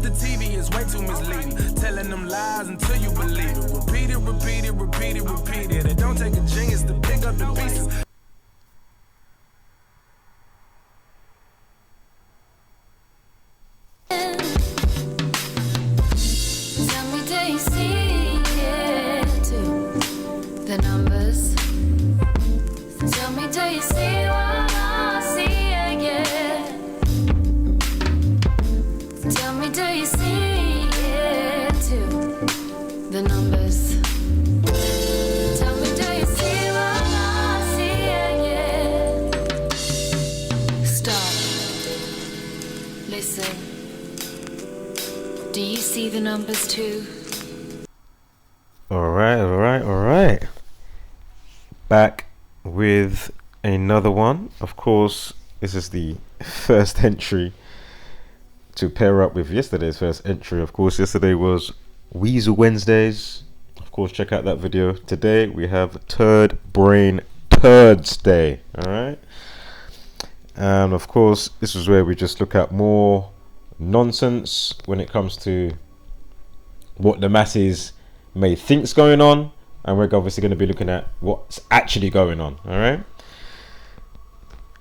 the TV is way too misleading. Telling them lies until you believe it. Repeat it, repeat it, repeat it, repeat it. It don't take a genius to pick up the pieces. Tell me, do you see it too? The numbers. Tell me, do you see what I see again? Tell me, do you see it too? The numbers. Tell me, do you see what I see again? Stop. Listen. Do you see the numbers too? All right. Back with another one. Of course, this is the first entry to pair up with yesterday's first entry. Of course, yesterday was Weasel Wednesdays. Of course, check out that video. Today we have Turd Brain Turdsday. All right. And of course, this is where we just look at more nonsense when it comes to what the masses may think's going on, and we're obviously going to be looking at what's actually going on. All right.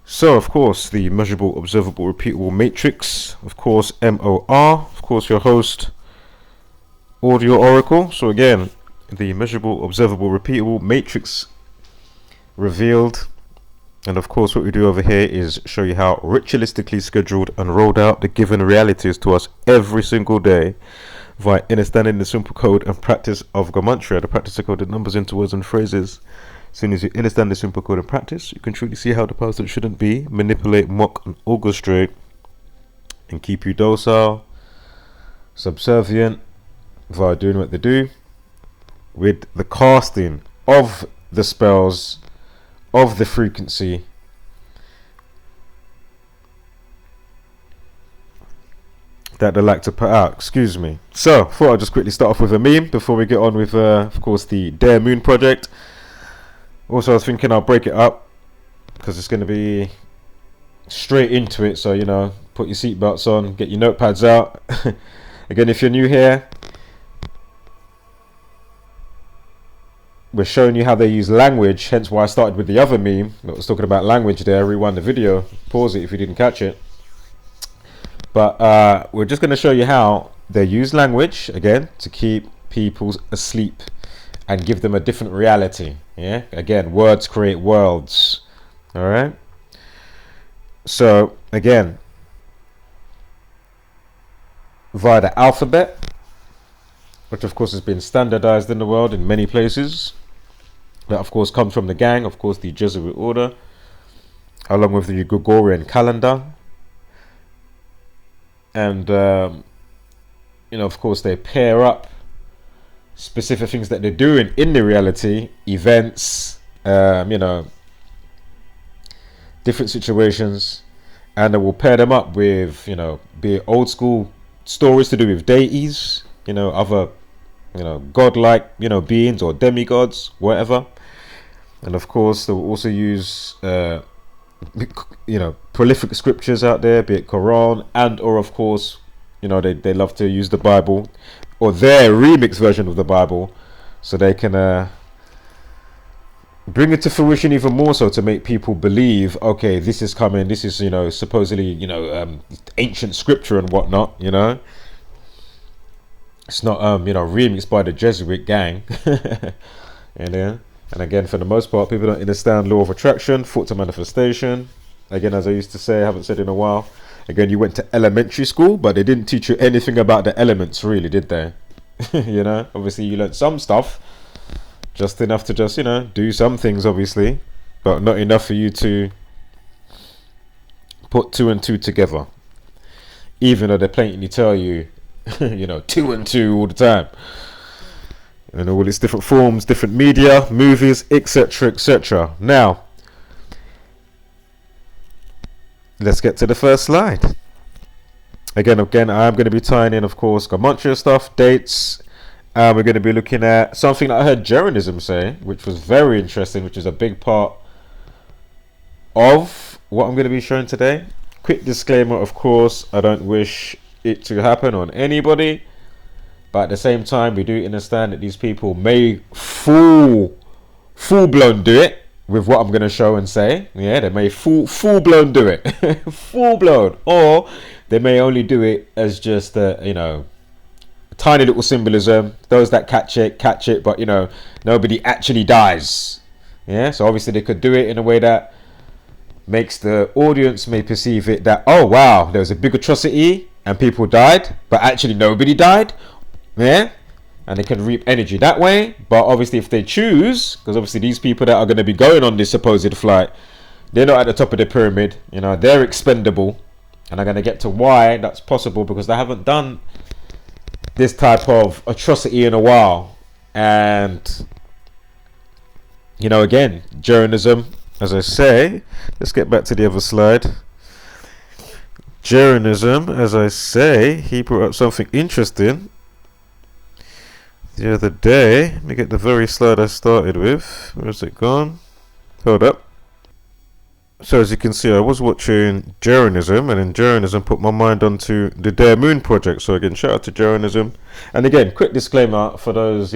So of course, the measurable, observable, repeatable matrix, of course, MOR, of course, your host, Audio Oracle. So again, the measurable, observable, repeatable matrix revealed. And of course, what we do over here is show you how ritualistically scheduled and rolled out the given realities to us every single day via understanding the simple code and practice of gematria, the practice of coding numbers into words and phrases. As soon as you understand the simple code and practice, you can truly see how the powers that shouldn't be manipulate, mock, and orchestrate and keep you docile, subservient via doing what they do with the casting of the spells of the frequency that they like to put out. Excuse me. So, thought I'd just quickly start off with a meme before we get on with, of course, the dearMoon project. Also, I was thinking I'll break it up because it's going to be straight into it. So, you know, put your seatbelts on, get your notepads out. Again, if you're new here, we're showing you how they use language, hence why I started with the other meme that was talking about language there. Rewind the video, pause it if you didn't catch it. But we're just going to show you how they use language, again, to keep people asleep and give them a different reality. Yeah, again, words create worlds. All right. So, again, via the alphabet, which of course has been standardized in the world in many places. That of course comes from the gang, of course the Jesuit order, along with the Gregorian calendar. And, you know, of course they pair up specific things that they're doing in the reality, events, you know, different situations, and they will pair them up with, you know, be it old school stories to do with deities, you know, other, you know, godlike, you know, beings or demigods, whatever. And of course they will also use you know, prolific scriptures out there, be it Quran and or of course, you know, they love to use the Bible or their remix version of the Bible, so they can bring it to fruition even more so to make people believe, okay, this is coming, this is, you know, supposedly, you know, ancient scripture and whatnot, you know. It's not you know, remixed by the Jesuit gang. And again, for the most part, people don't understand law of attraction, thought to manifestation. Again, as I used to say, I haven't said in a while. Again, you went to elementary school, but they didn't teach you anything about the elements, really, did they? You know, obviously you learned some stuff, just enough to just, you know, do some things, obviously, but not enough for you to put two and two together. Even though they blatantly tell you, you know, 2 and 2 all the time. And all its different forms, different media, movies, etc., etc. Now, let's get to the first slide. Again, I am going to be tying in, of course, gematria stuff, dates. We're going to be looking at something that I heard Jeranism say, which was very interesting, which is a big part of what I'm going to be showing today. Quick disclaimer, of course, I don't wish it to happen on anybody. But at the same time, we do understand that these people may full blown do it with what I'm going to show and say. Yeah, they may full blown do it. Full blown. Or they may only do it as just tiny little symbolism. Those that catch it, but nobody actually dies. Yeah, so obviously they could do it in a way that makes the audience may perceive it that, oh wow, there was a big atrocity and people died, but actually nobody died. Yeah, and they can reap energy that way. But obviously if they choose, because obviously these people that are going to be going on this supposed flight, they're not at the top of the pyramid, they're expendable. And I'm going to get to why that's possible, because they haven't done this type of atrocity in a while. And again, journalism, as I say, let's get back to the other slide. Journalism, as I say, he brought up something interesting the other day. Let me get the very slide I started with. Where's it gone? Hold up. So as you can see, I was watching journalism, and in journalism put my mind onto the dearMoon project. So again, shout out to journalism. And again, quick disclaimer for those,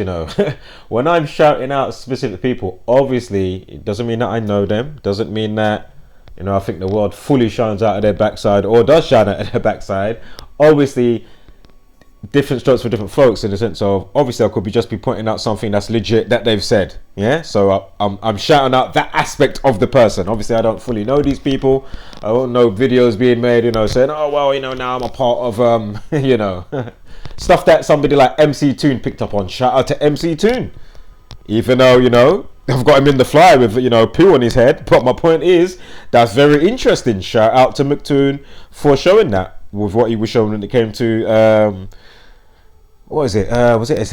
when I'm shouting out specific people, obviously it doesn't mean that I know them, doesn't mean that I think the world fully shines out of their backside or does shine out of their backside. Obviously different strokes for different folks, in the sense of obviously I could just be pointing out something that's legit that they've said. Yeah, so I'm shouting out that aspect of the person. Obviously I don't fully know these people. I don't know videos being made saying, oh well, now I'm a part of stuff that somebody like MC Toon picked up on. Shout out to MC Toon, even though I've got him in the fly with poo on his head. But my point is, that's very interesting. Shout out to McToon for showing that with what he was showing when it came to what was it? Was it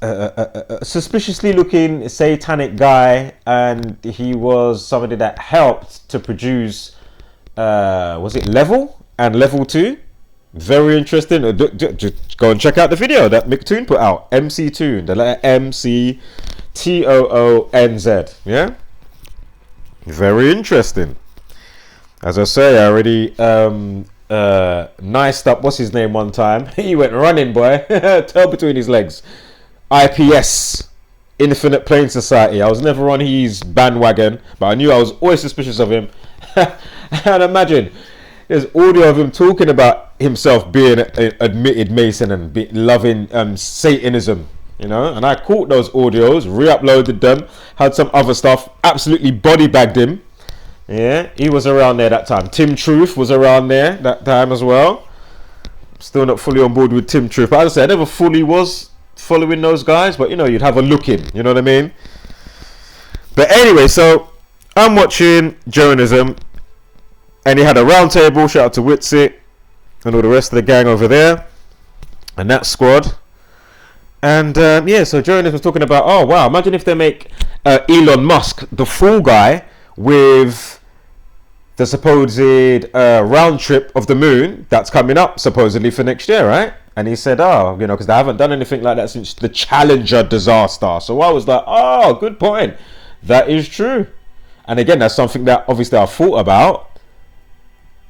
a suspiciously looking satanic guy, and he was somebody that helped to produce was it Level and Level 2? Very interesting. Just go and check out the video that McToon put out. MC Toon, the letter MCTOONZ. Yeah, very interesting. As I say, I already niced up what's his name one time. He went running, boy. Tail between his legs. IPS, Infinite Plane Society. I was never on his bandwagon, but I knew I was always suspicious of him. And imagine, there's audio of him talking about himself being an admitted Mason and loving Satanism, and I caught those audios, re-uploaded them, had some other stuff, absolutely body bagged him. Yeah, he was around there that time. Tim Truth was around there that time as well. Still not fully on board with Tim Truth, but as I said, I never fully was following those guys, but you'd have a look in, you know what I mean? But anyway, so I'm watching journalism, and he had a round table. Shout out to Witsit and all the rest of the gang over there and that squad. And so journalism was talking about, oh wow, imagine if they make Elon Musk the fall guy with the supposed round trip of the moon that's coming up supposedly for next year, right? And he said, oh, because they haven't done anything like that since the Challenger disaster. So I was like, oh, good point. That is true. And again, that's something that obviously I thought about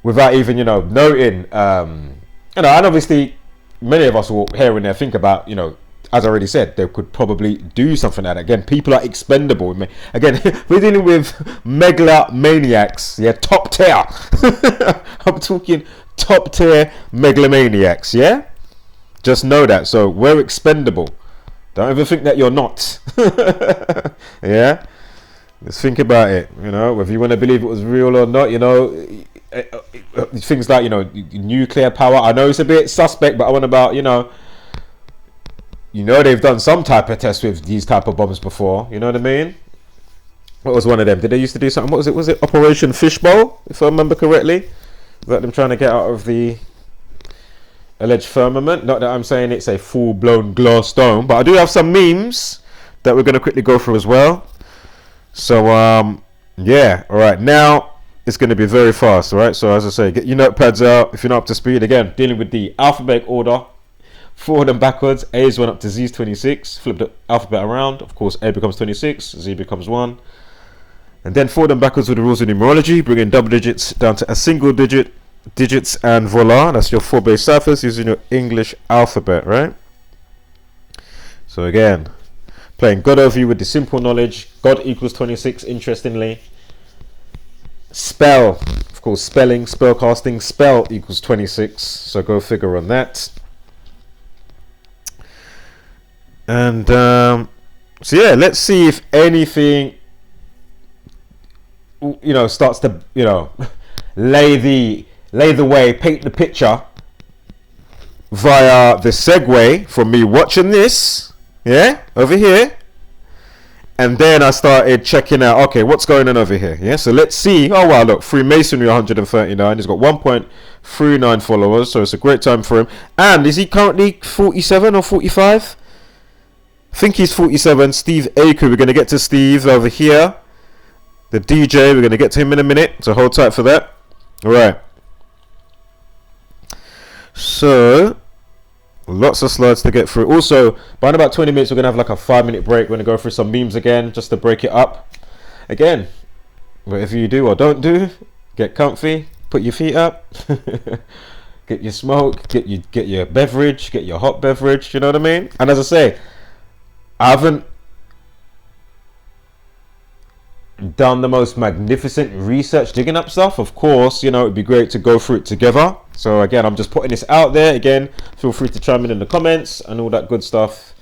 without even, noting. And obviously many of us will here and there think about, as I already said, they could probably do something like that. Again, people are expendable. Again, we're dealing with megalomaniacs. Yeah, top tier. I'm talking top tier megalomaniacs. Yeah, just know that. So we're expendable. Don't ever think that you're not. Yeah, just think about it. Whether you want to believe it was real or not. Things like nuclear power. I know it's a bit suspect, but I want about they've done some type of test with these type of bombs before. You know what I mean? What was one of them? Did they used to do something? What was it? Was it Operation Fishbowl, if I remember correctly? Was that them trying to get out of the alleged firmament? Not that I'm saying it's a full-blown glass dome, but I do have some memes that we're going to quickly go through as well. So, yeah. All right. Now, it's going to be very fast, all right? So, as I say, get your notepads out if you're not up to speed. Again, dealing with the alphabetic order. Forward and backwards, A's went up to Z's 26, flip the alphabet around, of course A becomes 26, Z becomes 1, and then forward and backwards with the rules of numerology, bringing double digits down to a single digit, digits, and voila, that's your 4 base ciphers using your English alphabet, right? So again, playing God over you with the simple knowledge. God equals 26, interestingly. Spell, of course, spelling, spellcasting, spell equals 26. So go figure on that. And so yeah, let's see if anything, starts to, lay the way, paint the picture via the segue from me watching this, over here. And then I started checking out, okay, what's going on over here? Yeah, so let's see. Oh, wow, look, Freemasonry 139. He's got 1.39 followers, so it's a great time for him. And is he currently 47 or 45? I think he's 47. Steve Aku, we're going to get to Steve over here. The DJ, we're going to get to him in a minute, so hold tight for that. All right. So, lots of slides to get through. Also, by in about 20 minutes, we're going to have like a 5-minute break. We're going to go through some memes again, just to break it up. Again, whatever you do or don't do, get comfy, put your feet up, get your smoke, get your beverage, get your hot beverage, you know what I mean? And as I say, I haven't done the most magnificent research digging up stuff. Of course, it'd be great to go through it together. So again, I'm just putting this out there. Again, feel free to chime in the comments and all that good stuff,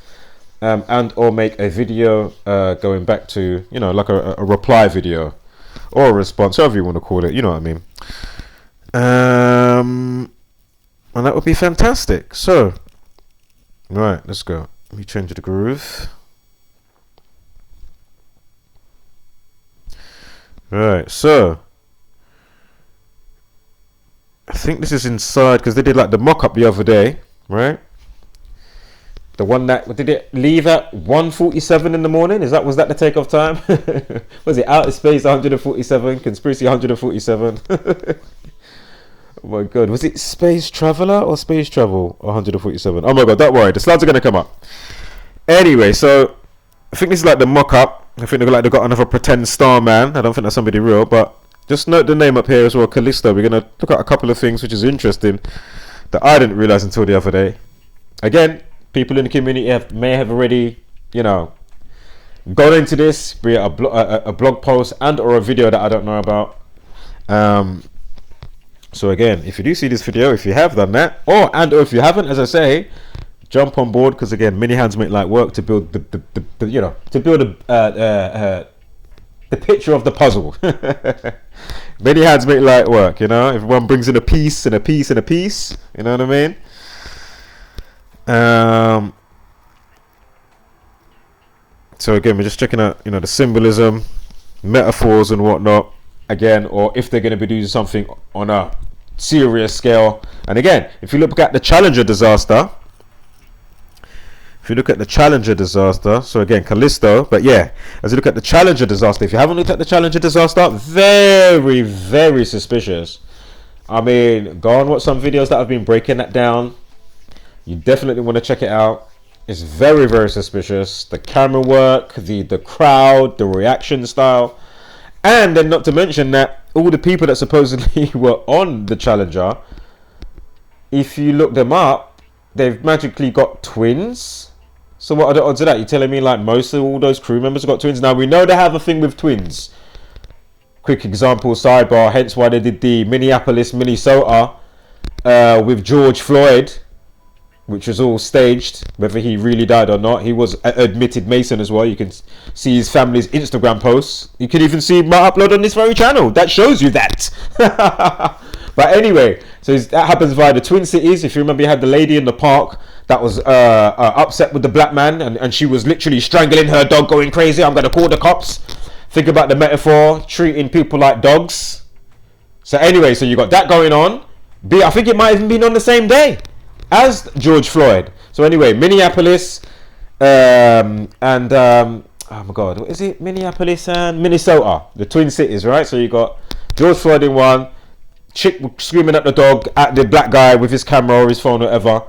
and or make a video going back to, like a reply video or a response, however you want to call it, you know what I mean. And that would be fantastic. So right, let's go. Let me change the groove. Right, so I think this is inside because they did like the mock-up the other day, right? The one that did it leave at 1:47 in the morning. Was that the takeoff time? Was it Outer Space 147? Conspiracy 147? Oh my god, was it Space Traveler or Space Travel 147? Oh my god, don't worry, the slides are gonna come up. Anyway, so I think this is like the mock-up. I think they've got another pretend star man. I don't think that's somebody real, but just note the name up here as well, Callisto. We're going to look at a couple of things which is interesting that I didn't realize until the other day. Again, people in the community may have already, gone into this, be it a blog post and or a video that I don't know about. So again, if you do see this video, if you have done that, or if you haven't, as I say, jump on board, because again, many hands make light work to build the picture of the puzzle. Many hands make light work, everyone brings in a piece and a piece and a piece, you know what I mean? So again, we're just checking out, the symbolism, metaphors and whatnot, again, or if they're going to be doing something on a serious scale. And again, if you look at the Challenger disaster, so again, Callisto, but yeah, as you look at the Challenger disaster, if you haven't looked at the Challenger disaster, very, very suspicious. I mean, go and watch some videos that have been breaking that down. You definitely want to check it out. It's very, very suspicious. The camera work, the crowd, the reaction style, and then not to mention that all the people that supposedly were on the Challenger, if you look them up, they've magically got twins. So what are the odds of that? You're telling me like most of all those crew members have got twins? Now we know they have a thing with twins. Quick example, sidebar, hence why they did the Minneapolis, Minnesota with George Floyd, which was all staged, whether he really died or not. He was admitted Mason as well. You can see his family's Instagram posts. You can even see my upload on this very channel. That shows you that. But anyway, so that happens via the Twin Cities. If you remember, you had the lady in the park that was upset with the black man, and she was literally strangling her dog, going crazy. I'm going to call the cops. Think about the metaphor, treating people like dogs. So anyway, so you got that going on. I think it might have even been on the same day as George Floyd. So anyway, Minneapolis oh my god, what is it? Minneapolis and Minnesota, the Twin Cities, right? So you got George Floyd in one, chick screaming at the dog, at the black guy with his camera or his phone or whatever.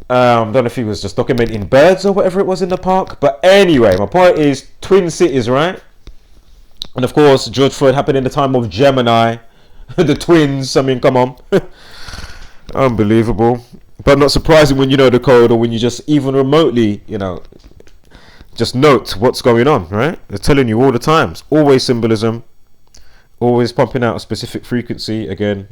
Don't know if he was just documenting birds or whatever it was in the park, but anyway, my point is Twin Cities, right? And of course, George Floyd happened in the time of Gemini, the twins. I mean, come on. Unbelievable. But not surprising when you know the code, or when you just even remotely, just note what's going on, right? They're telling you all the time. It's always symbolism, always pumping out a specific frequency, again,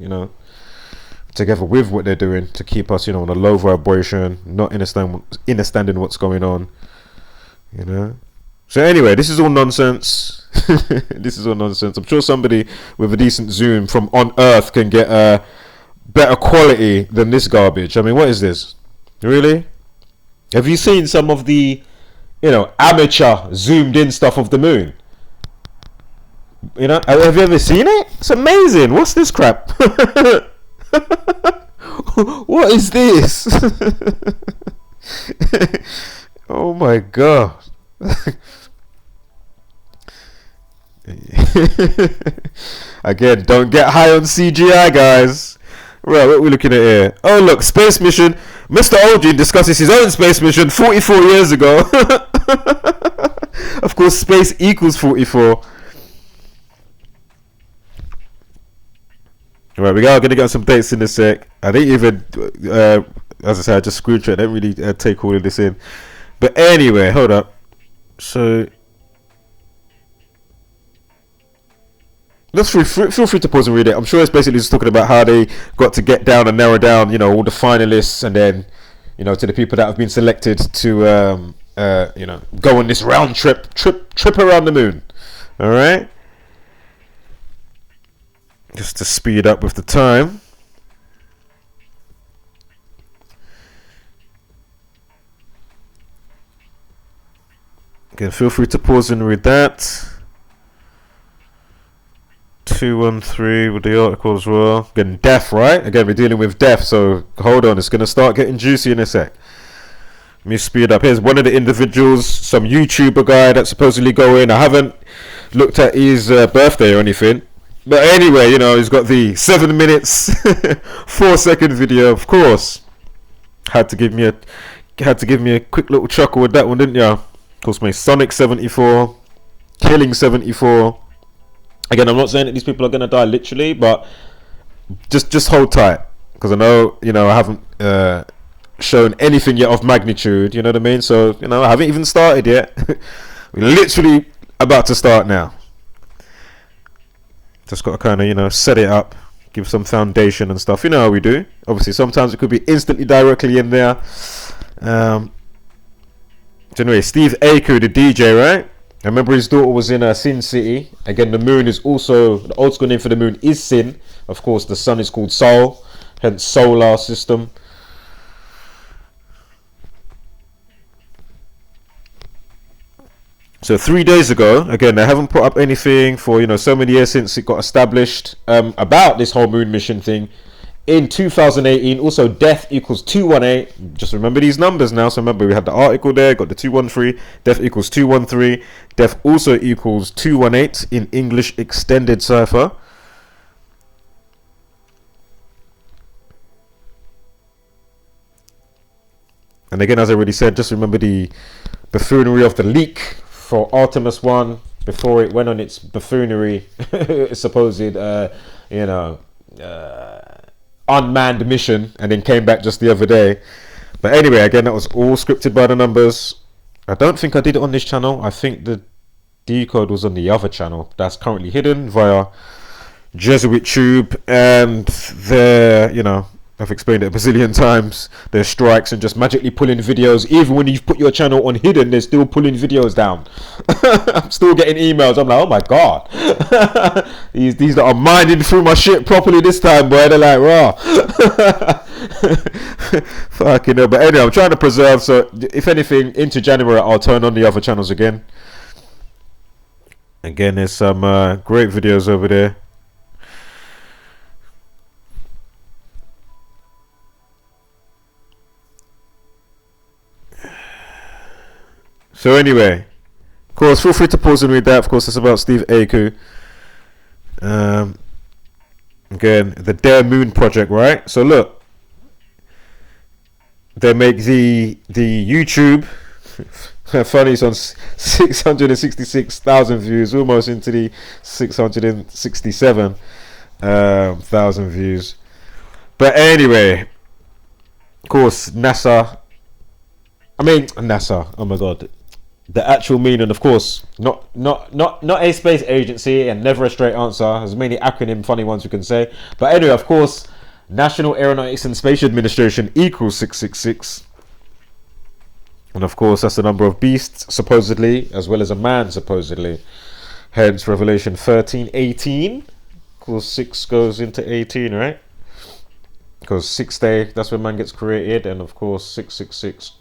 together with what they're doing to keep us, on a low vibration, not understanding what's going on, So anyway, this is all nonsense. This is all nonsense. I'm sure somebody with a decent zoom from on Earth can get a better quality than this garbage. I mean, what is this? Really? Have you seen some of the, amateur zoomed in stuff of the moon? Have you ever seen it? It's amazing. What's this crap? What is this? Oh my god. Again, don't get high on CGI, guys. Right, what are we looking at here? Oh look, space mission. Mr. Aldrin discusses his own space mission 44 years ago. Of course, space equals 44. Right, we are going to get some dates in a sec. I didn't even, as I said, I just screenshot. I didn't really take all of this in. But anyway, hold up. So, feel free to pause and read it. I'm sure it's basically just talking about how they got to get down and narrow down, all the finalists, and then, to the people that have been selected to, go on this round trip around the moon. All right. Just to speed up with the time. Again, feel free to pause and read that. 213 with the article as well. Again, death, right? Again, we're dealing with death, so hold on, it's going to start getting juicy in a sec. Let me speed up. Here's one of the individuals, some YouTuber guy that's supposedly going. I haven't looked at his birthday or anything. But anyway, he's got the 7 minutes, 4-second video. Of course, had to give me a quick little chuckle with that one, didn't you? Of course, my Sonic 74, Killing 74. Again, I'm not saying that these people are gonna die literally, but just hold tight, because I know I haven't shown anything yet of magnitude. You know what I mean? So I haven't even started yet. We're literally about to start now. Just got to kind of, set it up, give some foundation and stuff. You know how we do. Obviously, sometimes it could be instantly directly in there. Anyway, Steve Aoki, the DJ, right? I remember his daughter was in Sin City. Again, the moon is also, the old school name for the moon is Sin. Of course, the sun is called Sol, hence solar system. So 3 days ago, again, they haven't put up anything for so many years since it got established about this whole moon mission thing. In 2018, also death equals 218. Just remember these numbers now. So remember, we had the article there, got the 213. Death equals 213. Death also equals 218 in English extended cipher. And again, as I already said, just remember the buffoonery of the leak for Artemis 1 before it went on its buffoonery supposed unmanned mission, and then came back just the other day. But anyway, again, that was all scripted by the numbers. I don't think I did it on this channel. I think the decode was on the other channel that's currently hidden via Jesuit Tube, and their I've explained it a bazillion times. There's strikes and just magically pulling videos. Even when you've put your channel on hidden, they're still pulling videos down. I'm still getting emails. I'm like, oh my god. these that are mining through my shit properly this time, boy. They're like, raw. Fucking hell. But anyway, I'm trying to preserve. So if anything, into January, I'll turn on the other channels again. Again, there's some great videos over there. So anyway, of course, feel free to pause and read that. Of course, it's about Steve Aoki. Again, the dearMoon project, right? So look, they make the YouTube. Funny, it's on 666,000 views, almost into the 667. 1,000 views. But anyway, of course, NASA. Oh my god, the actual meaning, of course, not a space agency, and never a straight answer. There's many acronym funny ones you can say. But anyway, of course, National Aeronautics and Space Administration equals 666. And of course, that's the number of beasts, supposedly, as well as a man, supposedly. Hence, Revelation 13:18. Of course, 6 goes into 18, right? Because 6th day, that's when man gets created. And of course, 666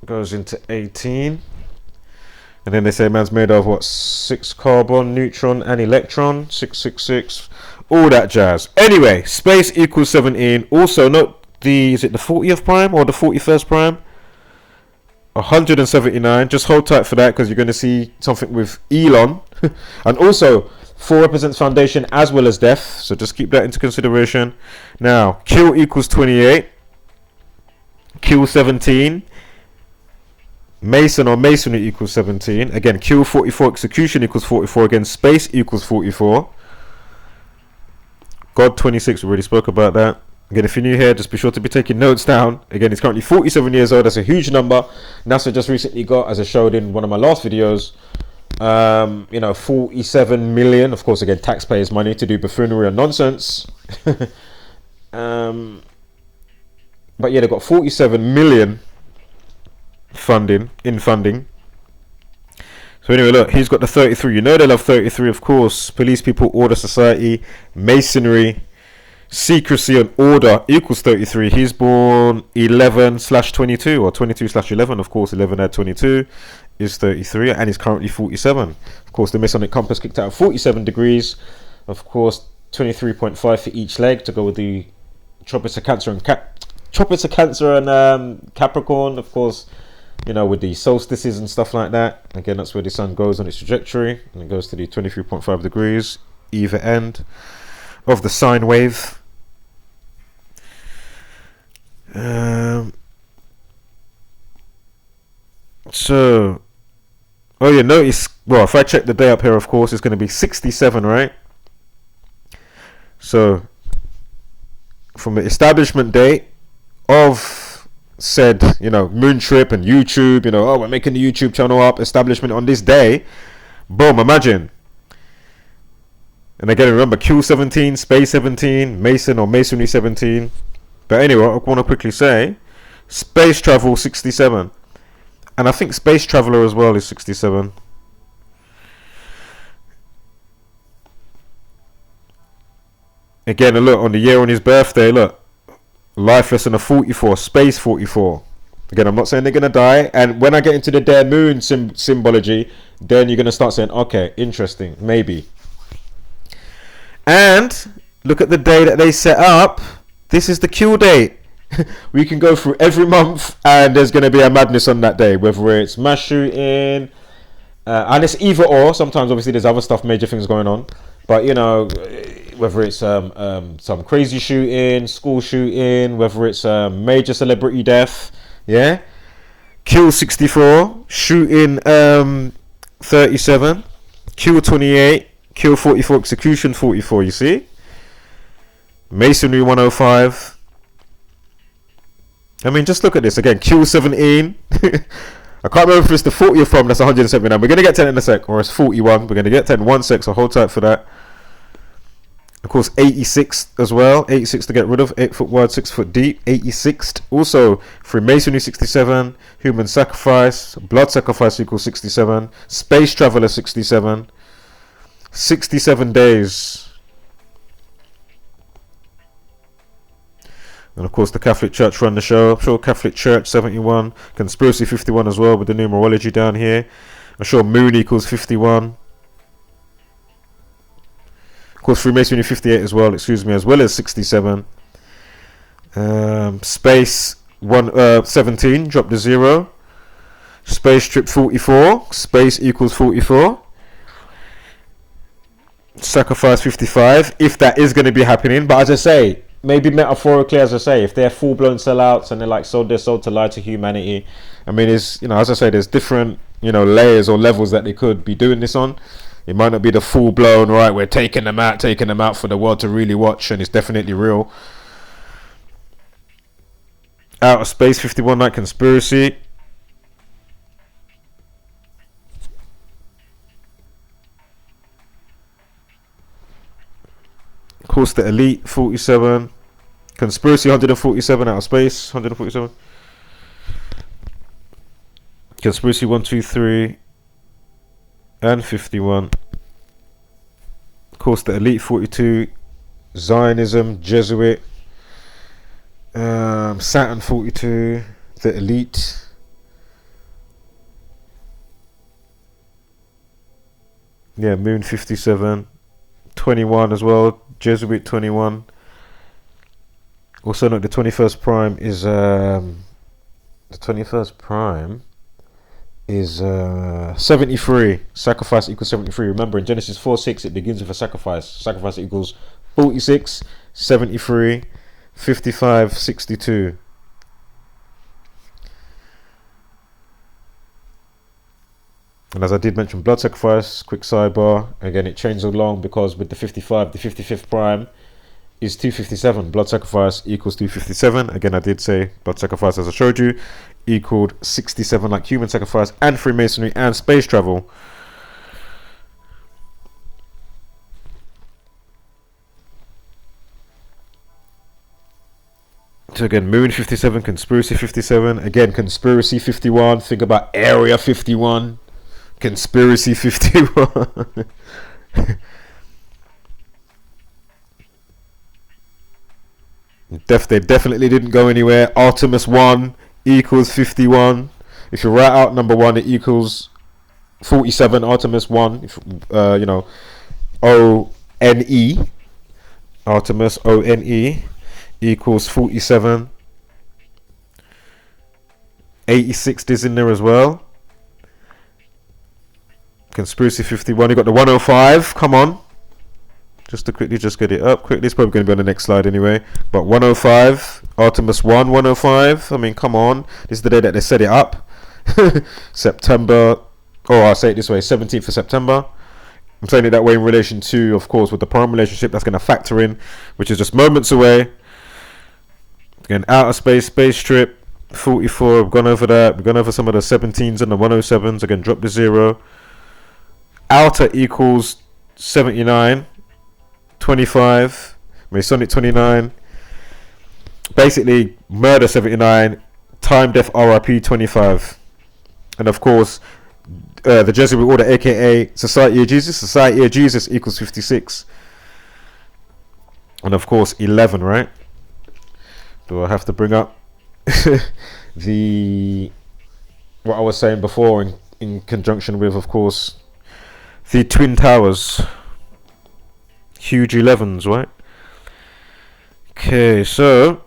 goes into 18. And then they say man's made of what? 6 carbon, neutron, and electron. 666. All that jazz. Anyway, space equals 17. Also, note is it the 40th prime or the 41st prime? 179. Just hold tight for that, because you're going to see something with Elon. And also, 4 represents foundation as well as death. So just keep that into consideration. Now, kill equals 28. Kill 17. Mason or masonry equals 17. Again, kill 44. Execution equals 44. Again, space equals 44. God 26. We already spoke about that. Again, if you're new here, just be sure to be taking notes down. Again, he's currently 47 years old. That's a huge number. NASA just recently got, as I showed in one of my last videos, 47 million. Of course, again, taxpayers' money to do buffoonery and nonsense. But yeah, they've got 47 million funding. So anyway, look, he's got the 33. You know they love 33, of course. Police, people, order, society, masonry, secrecy and order equals 33. He's born 11/22 or 22/11. Of course, 11 add 22 is 33, and he's currently 47. Of course, the Masonic compass kicked out at 47 degrees. Of course, 23.5 for each leg to go with the tropics of Cancer and Capricorn. Of course, with the solstices and stuff like that. Again, that's where the sun goes on its trajectory, and it goes to the 23.5 degrees either end of the sine wave. Notice, well, if I check the day up here, of course, it's going to be 67, right? So, from the establishment date of said, moon trip and YouTube, we're making the YouTube channel up, establishment on this day, boom, imagine. And again, remember, Q17, Space 17, Mason or Masonry 17. But anyway, I want to quickly say, Space Travel 67. And I think Space Traveler as well is 67. Again, look, on the year on his birthday, look, life lesson of 44, Space 44. Again, I'm not saying they're going to die. And when I get into the dearMoon symbology, then you're going to start saying, okay, interesting, maybe. And look at the day that they set up. This is the Q date. We can go through every month, and there's going to be a madness on that day, whether it's mass shooting, and it's either or. Sometimes, obviously, there's other stuff, major things going on. But, whether it's some crazy shooting, school shooting, whether it's major celebrity death, yeah. Q 64, shooting 37, Q 28, Q 44, execution 44, you see? Masonry 105. I mean, just look at this again. Q17. I can't remember if it's the 40th from. That's 179. We're going to get 10 in a sec. Or it's 41. We're going to get 10 in 1 sec. So hold tight for that. Of course, 86 as well. 86 to get rid of. 8 foot wide, 6 foot deep. 86. Also, Freemasonry 67. Human sacrifice. Blood sacrifice equals 67. Space traveler 67. 67 days. And of course, the Catholic Church run the show. I'm sure Catholic Church 71, Conspiracy 51 as well, with the numerology down here. I'm sure Moon equals 51. Of course, Freemasonry 58 as well. As well as 67. Space 17, drop to 0. Space trip 44. Space equals 44. Sacrifice 55, if that is going to be happening. But as I say, maybe metaphorically, as I say, if they're full-blown sellouts and they're like sold their soul to lie to humanity, I mean, as I say, there's different layers or levels that they could be doing this on. It might not be the full blown, right, we're taking them out for the world to really watch, and it's definitely real. Outer Space 51 Night Conspiracy. Of course, the Elite 47. Conspiracy 147. Outer Space 147. Conspiracy 1, 2, 3 and 51. Of course, the Elite 42. Zionism, Jesuit. Saturn 42. The Elite. Yeah, Moon 57. 21 as well. Jesuit 21. Also note the 21st prime is the 21st prime is 73. Sacrifice equals 73. Remember, in Genesis 4:6 it begins with a sacrifice. Sacrifice equals 46, 73, 55, 62. And as I did mention, blood sacrifice, quick sidebar. Again, it changed along because with the 55, the 55th prime is 257. Blood sacrifice equals 257. Again, I did say blood sacrifice, as I showed you, equaled 67, like human sacrifice and Freemasonry and space travel. So again, Moon 57, Conspiracy 57. Again, Conspiracy 51. Think about Area 51. Conspiracy 51. They definitely didn't go anywhere. Artemis 1 equals 51. If you write out number 1, it equals 47. Artemis 1, if, you know, O-N-E. Artemis, O-N-E, equals 47. 86 is in there as well. Conspiracy 51. You got the 105. Come on. Just to quickly just get it up. Quickly, it's probably going to be on the next slide anyway. But 105. Artemis 1, 105. I mean, come on. This is the day that they set it up. September. Oh, I'll say it this way. 17th of September. I'm saying it that way in relation to, of course, with the prime relationship that's going to factor in, which is just moments away. Again, outer space, space trip. 44. We've gone over that. We've gone over some of the 17s and the 107s. Again, drop the 0. Outer equals 79, 25, Masonic 29, basically murder 79, time death RIP 25, and of course the Jesuit order, aka Society of Jesus. Society of Jesus equals 56, and of course 11, right? Do I have to bring up the what I was saying before in conjunction with, of course, the Twin Towers? Huge 11s, right? Okay, so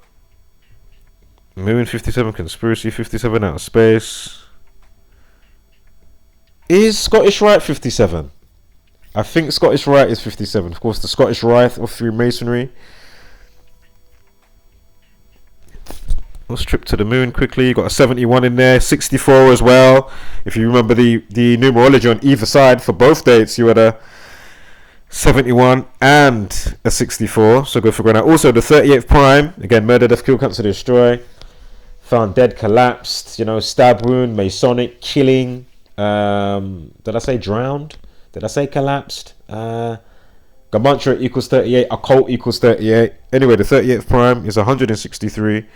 Moon 57, Conspiracy 57, Outer Space. Is Scottish Rite 57? I think Scottish Rite is 57. Of course, the Scottish Rite of Freemasonry. Let's trip to the moon quickly. You got a 71 in there, 64 as well. If you remember the numerology on either side for both dates, you had a 71 and a 64. So good for going out. Also the 38th prime. Again, murder, death, kill, cancel, destroy. Found dead, collapsed. You know, stab wound, Masonic, killing. Did I say drowned? Did I say collapsed? Gamantra equals 38. Occult equals 38. Anyway, the 38th prime is 163.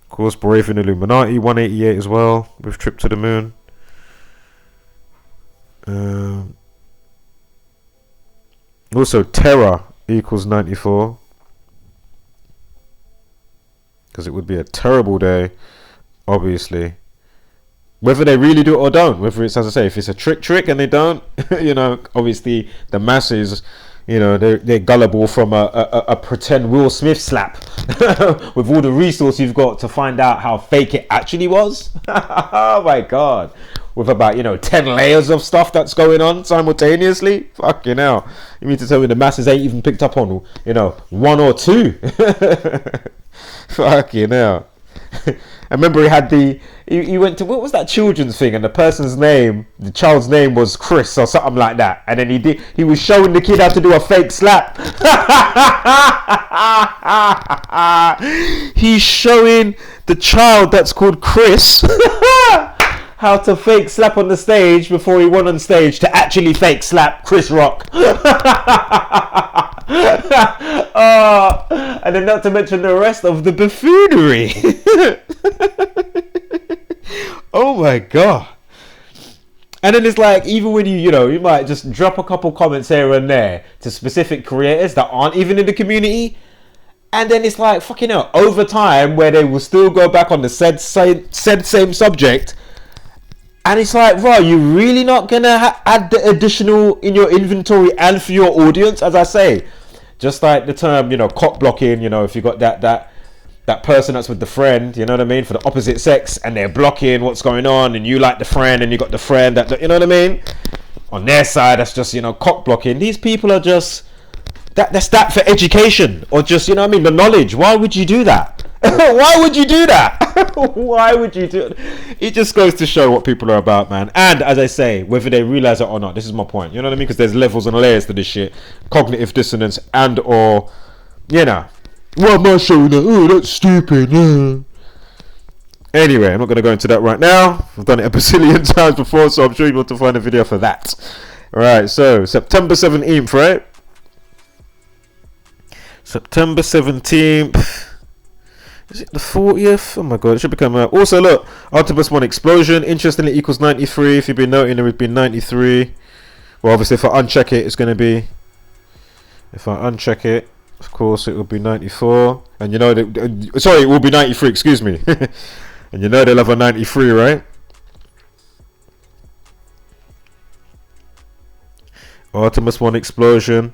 Of course, Brave in Illuminati, 188 as well, with trip to the moon. Also, Terror equals 94. Because it would be a terrible day, obviously. Whether they really do it or don't, whether it's, as I say, if it's a trick and they don't, you know, obviously the masses, you know, they're gullible from a pretend Will Smith slap with all the resources you've got to find out how fake it actually was. Oh my god, with about, you know, 10 layers of stuff that's going on simultaneously. Fucking hell, you mean to tell me the masses ain't even picked up on, you know, 1 or 2? Fucking hell. I remember he went to, what was that children's thing, and the child's name was Chris or something like that, and then he was showing the kid how to do a fake slap. He's showing the child that's called Chris how to fake slap on the stage before he went on stage to actually fake slap Chris Rock. And then not to mention the rest of the buffoonery. Oh my god. And then it's like, even when you might just drop a couple comments here and there to specific creators that aren't even in the community, and then it's like, fucking hell, over time where they will still go back on the said same subject, and it's like, bro, you really not gonna add the additional in your inventory and for your audience? As I say, just like the term, cock blocking, if you got that person that's with the friend, you know what I mean, for the opposite sex, and they're blocking what's going on, and you like the friend, and you got the friend that, you know what I mean, on their side, that's just, cock blocking. These people are just, that's that for education, or just, you know what I mean, the knowledge. Why would you do that? Why would you do that? Why would you do it? It just goes to show what people are about, man. And as I say, whether they realize it or not, this is my point, you know what I mean, because there's levels and layers to this shit. Cognitive dissonance and or, why am I showing that? Oh, that's stupid. Anyway, I'm not going to go into that right now. I've done it a bazillion times before, so I'm sure you'll be able to find a video for that. Alright, so September 17th, right? September 17th. Is it the 40th? Oh my god, it should become out. Also, look, Artemis 1 explosion. Interestingly, equals 93. If you've been noting, it would be 93. Well, obviously, if I uncheck it, it's going to be. If I uncheck it, of course, it will be 94. And sorry, it will be 93, excuse me. And they'll have a 93, right? Artemis 1 explosion.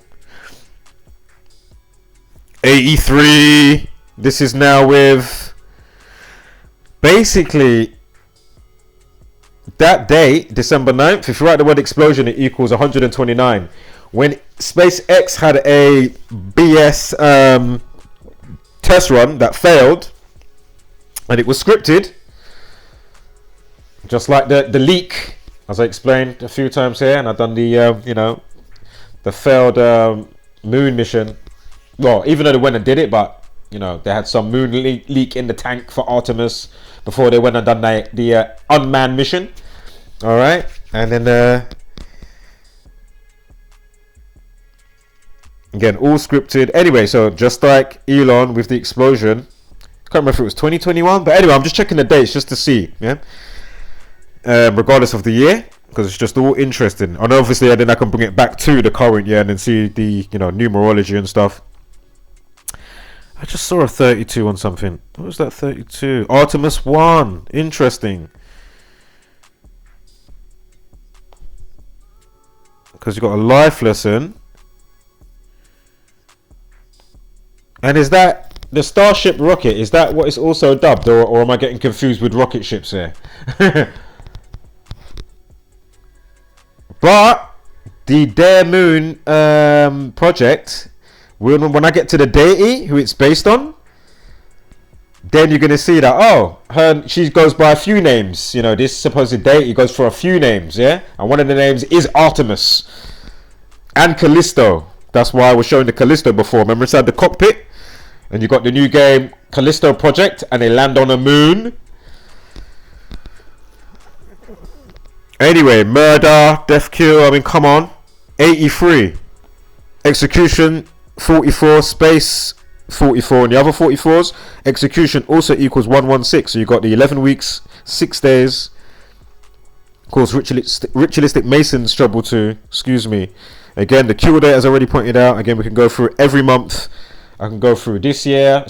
83. This is now with basically that date, December 9th. If you write the word explosion, it equals 129. When SpaceX had a BS test run that failed, and it was scripted, just like the leak, as I explained a few times here, and I've done the the failed moon mission. Well, even though they went and did it, but they had some moon leak in the tank for Artemis before they went and done the unmanned mission. All right, and then again, all scripted. Anyway, so just like Elon with the explosion, can't remember if it was 2021, but anyway, I'm just checking the dates just to see, regardless of the year, because it's just all interesting. And obviously, then I can bring it back to the current year and then see the numerology and stuff. I just saw a 32 on something. What was that 32? Artemis 1. Interesting. Because you got a life lesson. And is that the Starship rocket? Is that what it's also dubbed? Or am I getting confused with rocket ships here? But the dearMoon project, when I get to the deity who it's based on, then you're going to see that, she goes by a few names. This supposed deity goes for a few names, yeah? And one of the names is Artemis. And Callisto. That's why I was showing the Callisto before. Remember inside the cockpit? And you got the new game, Callisto Project, and they land on a moon. Anyway, murder, death, kill, I mean, come on. 83. Execution, 44. Space, 44. And the other 44s, execution also equals 116. So you got the 11 weeks, 6 days. Of course, ritualistic Masons trouble too. Excuse me. Again, the kill date, as I already pointed out. Again, we can go through every month. I can go through this year,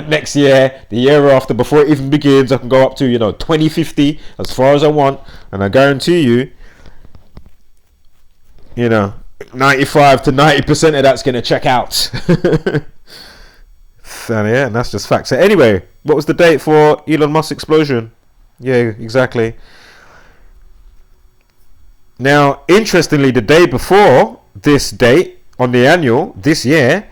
next year, the year after, before it even begins. I can go up to 2050 as far as I want, and I guarantee you 95 to 90% of that's going to check out. And that's just fact. So anyway, what was the date for Elon Musk explosion? Yeah, exactly. Now, interestingly, the day before this date on the annual this year,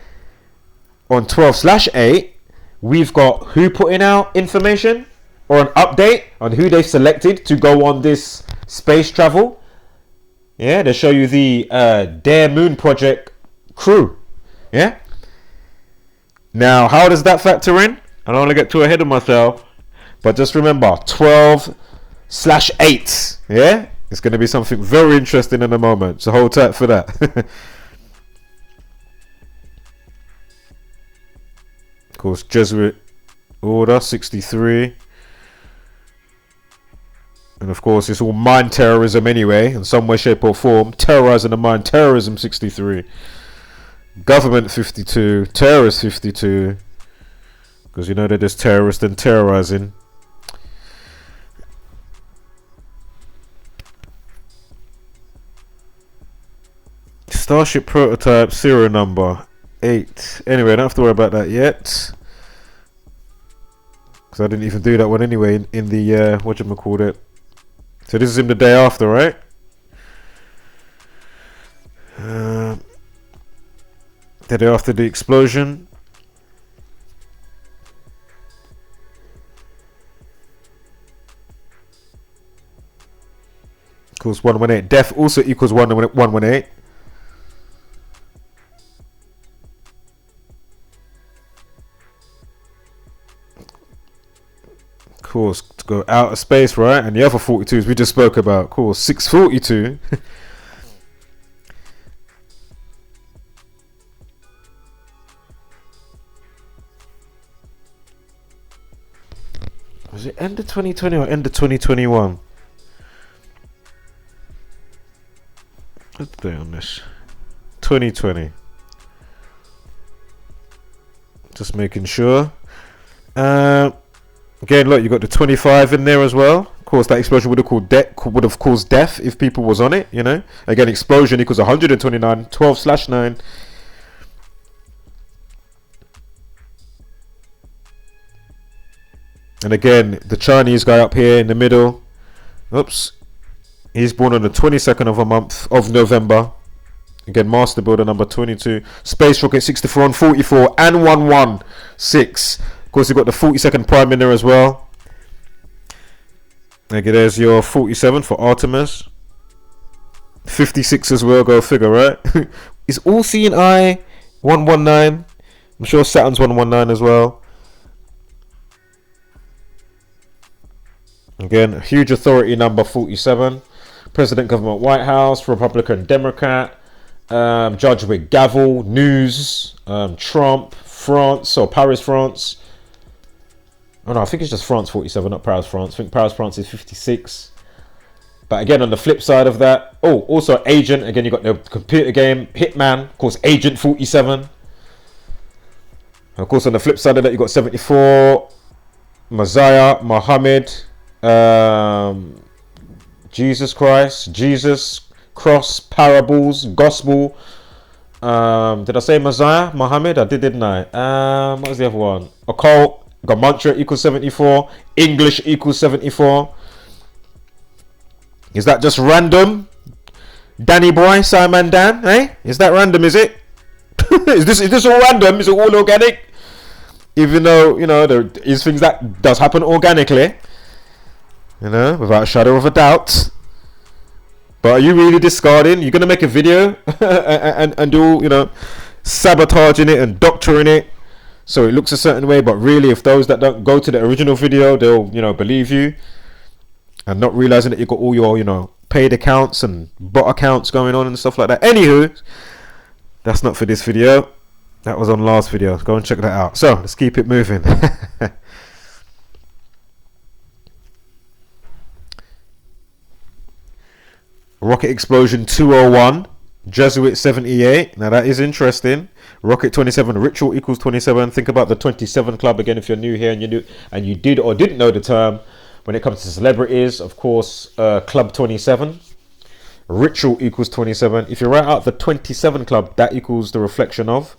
on 12/8, we've got who putting out information or an update on who they've selected to go on this space travel. Yeah, they show you the dearMoon project crew. Yeah. Now, how does that factor in? I don't want to get too ahead of myself, but just remember 12/8. Yeah, it's going to be something very interesting in a moment. So hold tight for that. Of course, Jesuit Order 63. And of course, it's all mind terrorism anyway, in some way, shape, or form. Terrorizing the mind, terrorism 63. Government 52. Terrorist 52. Because you know that there's terrorist and terrorizing. Starship prototype, serial number 8. Anyway, I don't have to worry about that yet. Because I didn't even do that one anyway in the, whatchamacallit. So this is in the day after, right? The day after the explosion. Equals 118. Death also equals 118. Of course, to go out of space, right? And the other 42s we just spoke about. Of course, 642. Was it end of 2020 or end of 2021? What's the date on this? 2020. Just making sure. Again, look, you got the 25 in there as well. Of course, that explosion would have caused death if people was on it, you know. Again, explosion equals 129, 12/9. And again, the Chinese guy up here in the middle. Oops. He's born on the 22nd of a month of November. Again, master builder number 22. Space rocket 64 and 44 and 116. Of course, you've got the 42nd prime in there as well. Okay, there's your 47 for Artemis. 56 as well, go figure, right? Is all seeing eye 119? I'm sure Saturn's 119 as well. Again, a huge authority number 47. President, government, White House, Republican, Democrat. Judge with gavel, news, Trump, France, or Paris, France. Oh no, I think it's just France 47, not Paris, France. I think Paris, France is 56. But again, on the flip side of that, oh, also Agent. Again, you got the computer game, Hitman, of course, Agent 47. Of course, on the flip side of that, you got 74, Messiah, Muhammad, Jesus Christ, Jesus, Cross, Parables, Gospel. Did I say Messiah, Muhammad? I did, didn't I? What was the other one? Occult. Got mantra equals 74. English equals 74. Is that just random? Danny Boy, Simon Dan, eh? Is that random, is it? is this all random? Is it all organic? Even though, you know, there is things that does happen organically. You know, without a shadow of a doubt. But are you really discarding? You're going to make a video and do, you know, sabotaging it and doctoring it so it looks a certain way, but really if those that don't go to the original video, they'll, you know, believe you, and not realizing that you've got all your, you know, paid accounts and bot accounts going on and stuff like that. Anywho, that's not for this video. That was on last video. Go and check that out. So let's keep it moving. Rocket explosion 201, Jesuit 78. Now that is interesting. Rocket 27, ritual equals 27. Think about the 27 club again if you're new here and you did or didn't know the term. When it comes to celebrities, of course, club 27. Ritual equals 27. If you write out the 27 club, that equals the reflection of.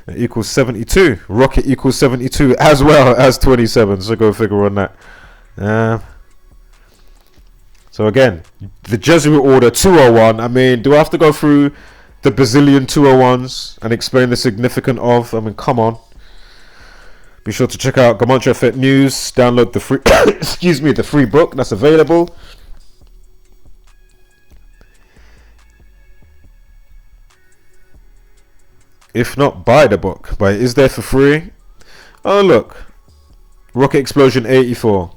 It equals 72. Rocket equals 72 as well as 27. So go figure on that. So again, the Jesuit order 201. I mean, do I have to go through the bazillion 201s and explain the significance of? I mean, come on. Be sure to check out Gamantra Effect News. Download the free excuse me, the free book that's available. If not, buy the book, but it is there for free. Oh look, Rocket Explosion 84.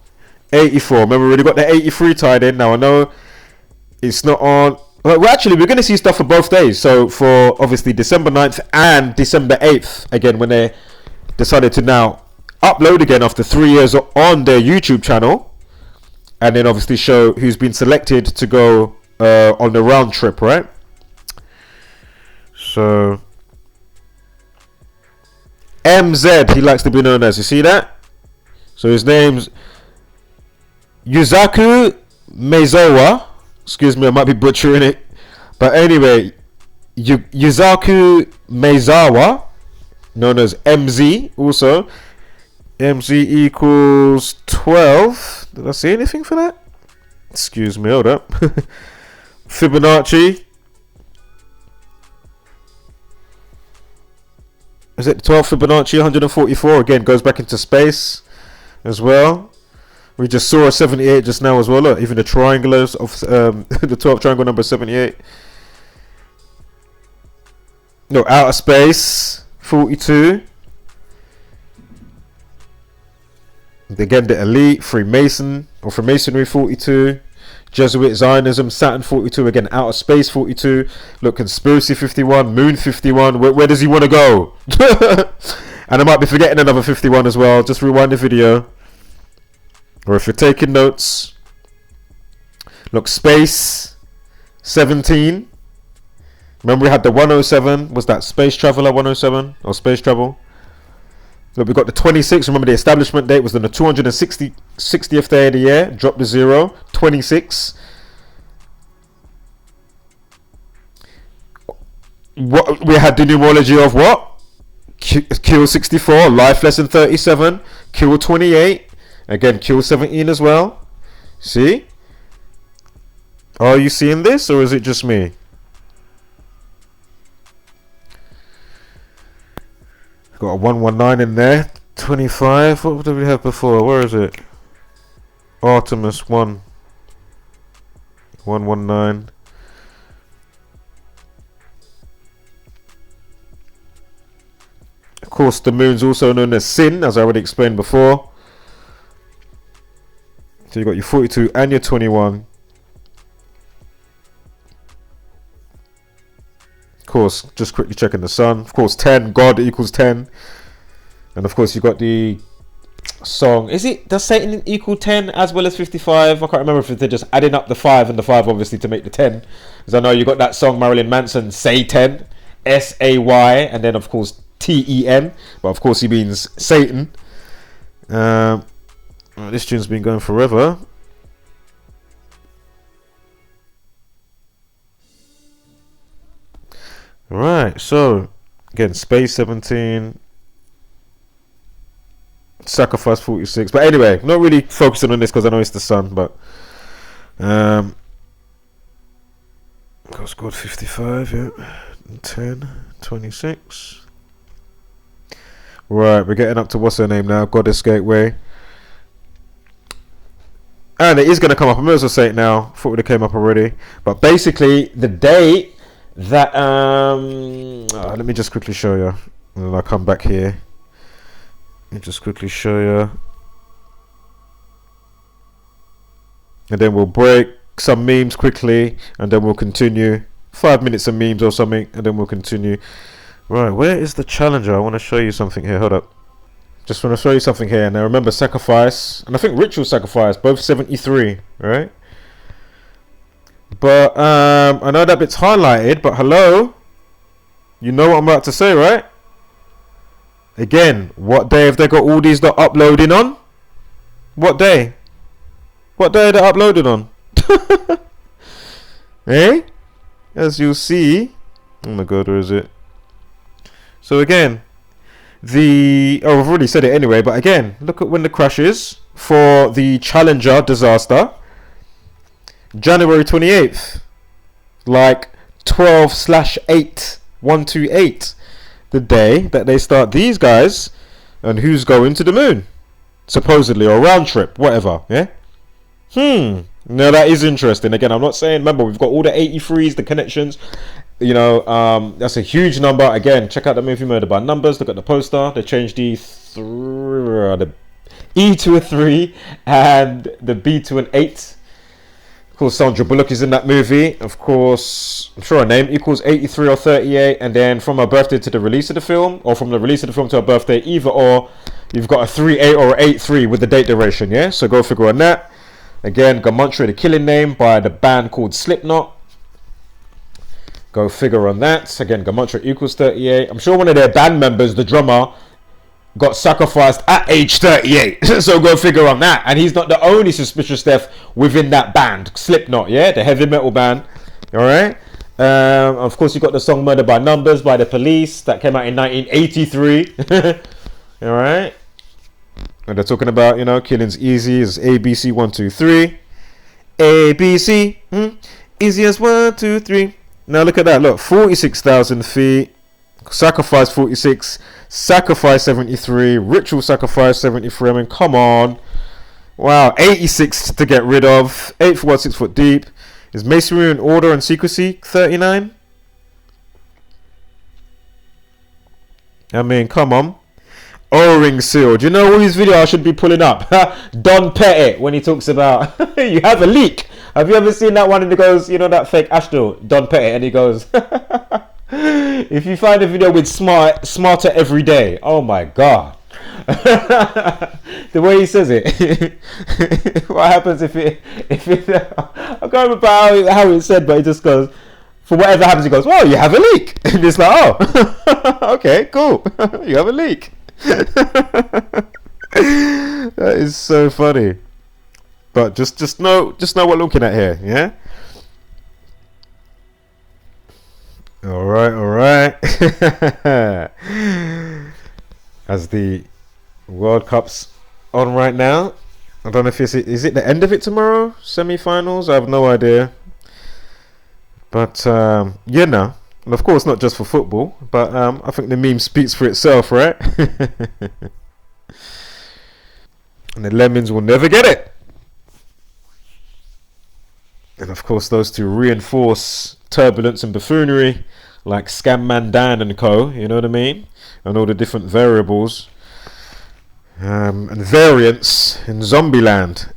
Remember, we already got the 83 tied in. Now I know it's not on. Well, we're going to see stuff for both days. So for obviously December 9th and December 8th, again, when they decided to now upload again after 3 years on their YouTube channel, and then obviously show who's been selected to go on the round trip, right? So MZ, he likes to be known as. You see that? So his name's Yuzaku Meizawa. Excuse me, I might be butchering it. But anyway, Yuzaku Meizawa, known as MZ also. MZ equals 12. Did I see anything for that? Excuse me, hold up. Fibonacci. Is it 12 Fibonacci? 144. Again, goes back into space as well. We just saw a 78 just now as well. Look, even the triangulars of the 12 triangle number 78. No, outer space 42. Again, the elite, Freemason or Freemasonry 42. Jesuit Zionism, Saturn 42. Again, outer space 42. Look, conspiracy 51, moon 51. Where does he want to go? And I might be forgetting another 51 as well. Just rewind the video. Or if you're taking notes, look, space 17. Remember we had the 107. Was that space traveler 107 or space travel? Look, we got the 26. Remember the establishment date was on the 260th day of the year. Drop the 0. 26. What we had the numerology of what? Q 64. Life lesson 37. Q 28. Again, Q 17 as well. See? Are you seeing this, or is it just me? Got a 119 in there. 25. What did we have before? Where is it? Artemis 1. 119. Of course, the moon's also known as Sin, as I already explained before. So you got your 42 and your 21. Of course, just quickly checking the sun. Of course, 10, God equals 10. And of course, you got the song. Does Satan equal 10 as well as 55? I can't remember if they're just adding up the 5 and the 5 obviously to make the 10. Because I know you got that song, Marilyn Manson, Satan, S-A-Y, and then of course T-E-N. But of course he means Satan. This tune's been going forever. Right, so again, space 17, sacrifice 46. But anyway, not really focusing on this because I know it's the sun. But God 55, yeah, 10, 26. Right, we're getting up to what's her name now? Goddess Gateway. And it is going to come up. I may as well say it now. Thought it would have came up already. But basically, the date that let me just quickly show you, and then I'll come back here. Let me just quickly show you, and then we'll break some memes quickly, and then we'll continue. 5 minutes of memes or something, and then we'll continue. Right, where is the challenger? I want to show you something here. Hold up. Just want to show you something here. Now remember, sacrifice, and I think ritual sacrifice, both 73, right? But I know that bit's highlighted, but hello, you know what I'm about to say, right? Again, what day have they got all these not uploading on? What day? What day are they uploaded on? Eh? As you'll see, oh my god, where is it? So again, I've already said it anyway, but again, look at when the crash is for the Challenger disaster. January 28th, like 12/8/128, the day that they start. These guys and who's going to the moon, supposedly, or round trip, whatever. Yeah. No, that is interesting. Again, I'm not saying. Remember, we've got all the 83s, the connections. You know, that's a huge number. Again, check out the movie Murder by Numbers. Look at the poster. They changed the E to a 3 and the B to an 8. Of course, Sandra Bullock is in that movie. Of course, I'm sure her name equals 83 or 38. And then from her birthday to the release of the film, or from the release of the film to her birthday, either or, you've got a 3-8 or 8-3 with the date duration. Yeah, so go figure on that. Again, Gamantra, the killing name by the band called Slipknot. Go figure on that. Again, Gamantra equals 38. I'm sure one of their band members, the drummer, got sacrificed at age 38. So go figure on that. And he's not the only suspicious death within that band, Slipknot, yeah? The heavy metal band. Alright? Of course, you got the song Murder by Numbers by the Police that came out in 1983. Alright? And they're talking about, you know, killing's easy. It's ABC 1, 2, 3. ABC. Easy as 1, 2, 3. Now look at that. Look, 46,000 feet. Sacrifice 46. Sacrifice 73. Ritual sacrifice 73. I mean, come on. Wow. 86 to get rid of. 8 foot wide, 6 foot deep. Is masonry in order and secrecy 39? I mean, come on. O-ring seal. Do you know what his video I should be pulling up? Don Pettit, when he talks about you have a leak. Have you ever seen that one and he goes, you know that fake Ashton, Don Pettit, and he goes, if you find a video with smarter every day, oh my god. The way he says it. What happens if it I can't remember how it said, but he just goes, for whatever happens, he goes, well, you have a leak. And it's like, oh, okay, cool. You have a leak. That is so funny. But just know what we're looking at here, yeah? Alright. As the World Cup's on right now. I don't know if is it the end of it tomorrow? Semi-finals? I have no idea. But you know, and of course not just for football, but I think the meme speaks for itself, right? And the Lemons will never get it. And of course those two reinforce turbulence and buffoonery, like Scamman Dan and co, you know what I mean? And all the different variables and variants in Zombieland.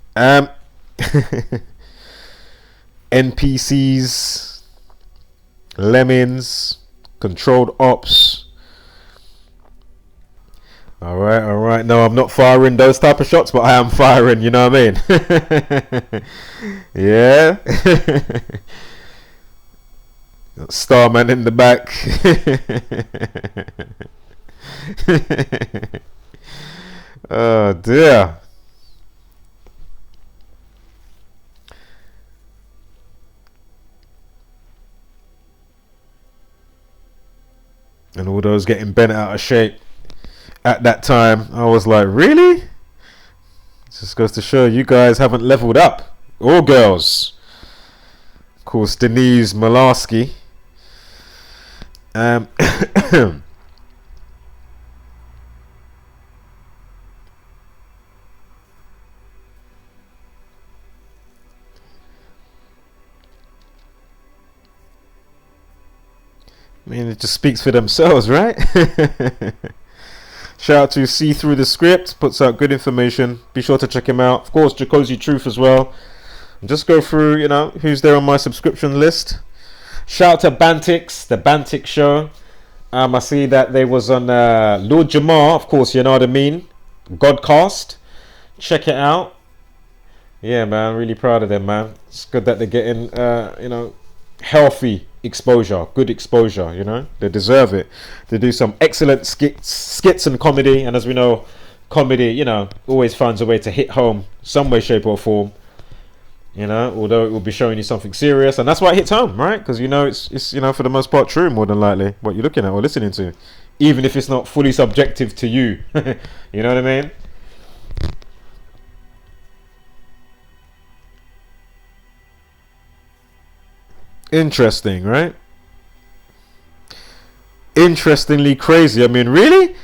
NPCs, Lemons, controlled ops. Alright. No, I'm not firing those type of shots, but I am firing, you know what I mean? Yeah. Starman in the back. Oh dear. And all those getting bent out of shape at that time, I was like, really? Just goes to show you guys haven't leveled up. All girls. Of course, Denise Malarski. I mean, it just speaks for themselves, right? Shout out to See Through the Script, puts out good information. Be sure to check him out. Of course, Jacozy Truth as well. And just go through, you know, who's there on my subscription list. Shout out to Bantix, the Bantix show. I see that they was on Lord Jamar, of course, you know what I mean. Godcast. Check it out. Yeah, man, really proud of them, man. It's good that they're getting, you know, healthy exposure, good exposure, you know. They deserve it. They do some excellent skits and comedy, and as we know, comedy, you know, always finds a way to hit home some way, shape or form, you know, although it will be showing you something serious, and that's why it hits home, right? Because you know it's you know, for the most part true, more than likely, what you're looking at or listening to, even if it's not fully subjective to you. You know what I mean? Interesting, right? Interestingly crazy. I mean, really?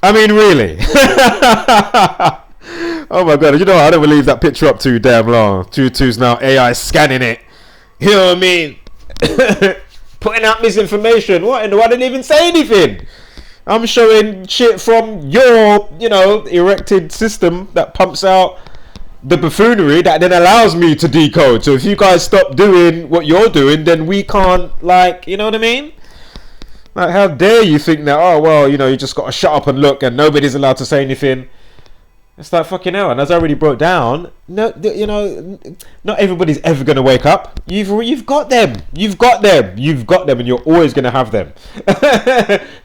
I mean, really. Oh my god, you know what? I don't believe that picture up too damn long. Tutu's now AI scanning it. You know what I mean? Putting out misinformation. What in the world? I didn't even say anything. I'm showing shit from your, erected system that pumps out the buffoonery that then allows me to decode. So if you guys stop doing what you're doing, then we can't, you know what I mean? Like, how dare you think that, oh, well, you just got to shut up and look and nobody's allowed to say anything. It's like, fucking hell. And as I already broke down, not everybody's ever going to wake up. You've got them. You've got them, and you're always going to have them.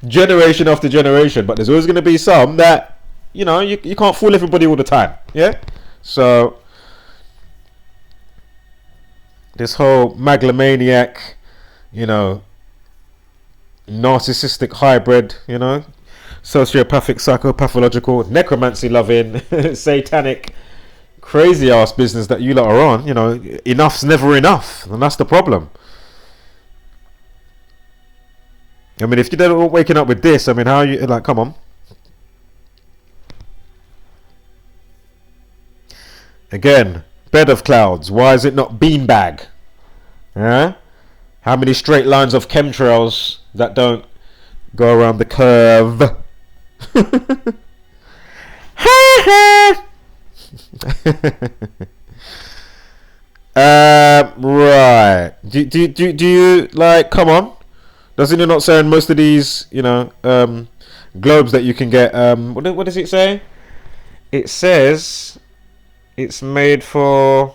Generation after generation. But there's always going to be some that, you can't fool everybody all the time. Yeah? So, this whole megalomaniac, narcissistic hybrid, sociopathic, psychopathological, necromancy loving, satanic, crazy ass business that you lot are on, enough's never enough, and that's the problem. I mean, if you don't waking up with this, I mean, how are you, come on. Again, bed of clouds, why is it not beanbag? Yeah? How many straight lines of chemtrails that don't go around the curve? Right. Do you come on? Doesn't it not say in most of these, globes that you can get, what does it say? It says it's made for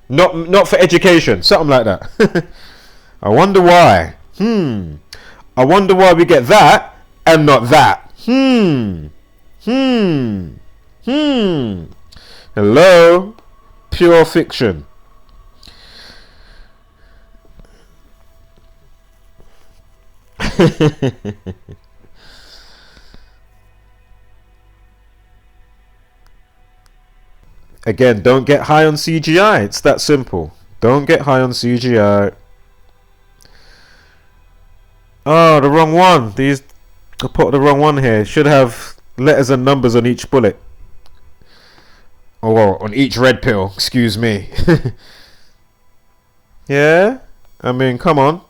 not for education, something like that. I wonder why. I wonder why we get that and not that. Hello? Pure fiction. Again, don't get high on CGI. It's that simple. Don't get high on CGI. Oh, the wrong one. I put the wrong one here. It should have letters and numbers on each bullet. Or on each red pill. Excuse me. Yeah? I mean, come on.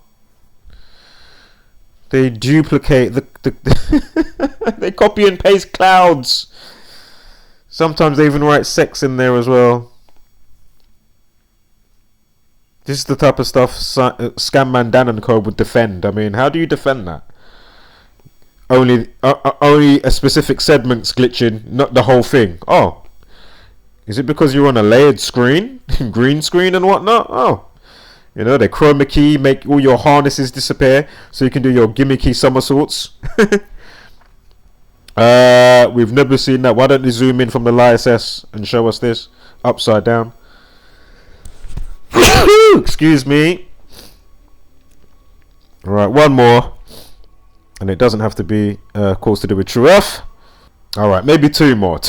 They duplicate they copy and paste clouds. Sometimes they even write sex in there as well. This is the type of stuff Scamman Dan and Co would defend. I mean, how do you defend that? Only a specific segment's glitching, not the whole thing. Oh, is it because you're on a layered screen, green screen and whatnot? Oh, they chroma key, make all your harnesses disappear so you can do your gimmicky somersaults. We've never seen that. Why don't they zoom in from the LISS and show us this upside down? Excuse me. Alright, one more. And it doesn't have to be, of course, to do with True Earth. Alright, maybe two more.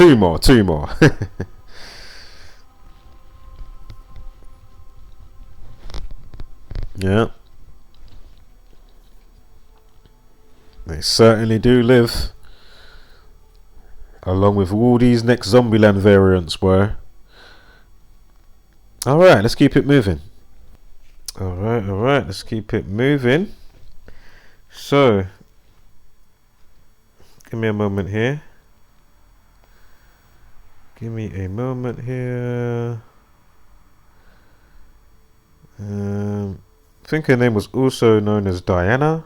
Yeah. They certainly do live. Along with all these next Zombieland variants were. Alright, let's keep it moving. Alright, let's keep it moving. So, give me a moment here. I think her name was also known as Diana.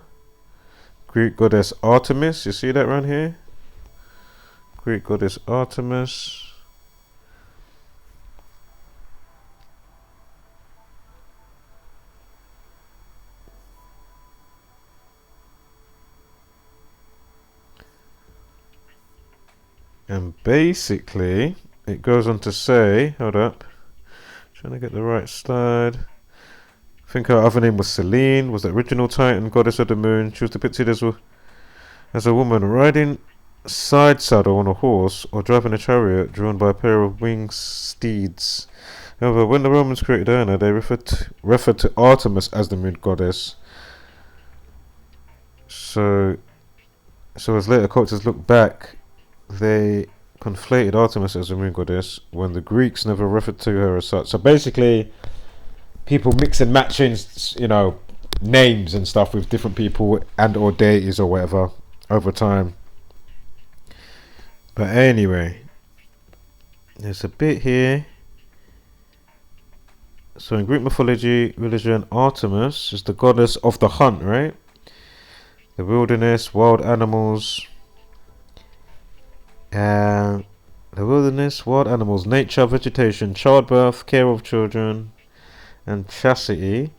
Greek goddess Artemis. You see that right here? Greek goddess Artemis. And basically, it goes on to say, hold up, trying to get the right slide. I think her other name was Selene, was the original Titan, goddess of the moon. She was depicted as a woman riding side saddle on a horse or driving a chariot drawn by a pair of winged steeds. However, when the Romans created Diana, they referred to Artemis as the moon goddess. So, So as later cultures look back, they conflated Artemis as a moon goddess when the Greeks never referred to her as such. So basically, people mix and matching, names and stuff with different people and or deities or whatever over time. But anyway, there's a bit here. So in Greek mythology, religion, Artemis is the goddess of the hunt, right? The wilderness, wild animals, and nature, vegetation, childbirth, care of children, and chastity.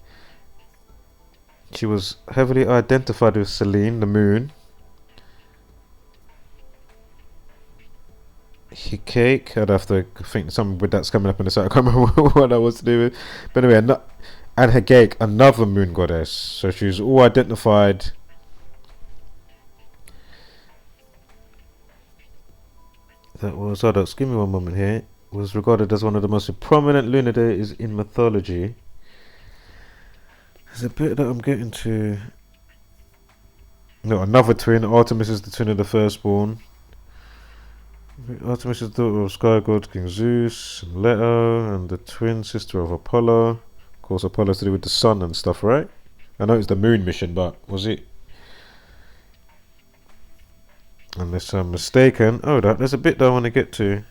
She was heavily identified with Selene, the moon. Cake. I'd have to think something with that's coming up in a second. I can't remember what that was to do with. But anyway, and Hegate, another moon goddess. So she's all identified. That was give me one moment here. Was regarded as one of the most prominent lunar deities in mythology. There's a bit that I'm getting to. No, another twin. Artemis is the twin of the firstborn. Artemis is the daughter of sky god King Zeus and Leto, and the twin sister of Apollo. Of course, Apollo's to do with the sun and stuff, right? I know it's the moon mission, but was it? Unless I'm mistaken. Oh, there's a bit that I want to get to.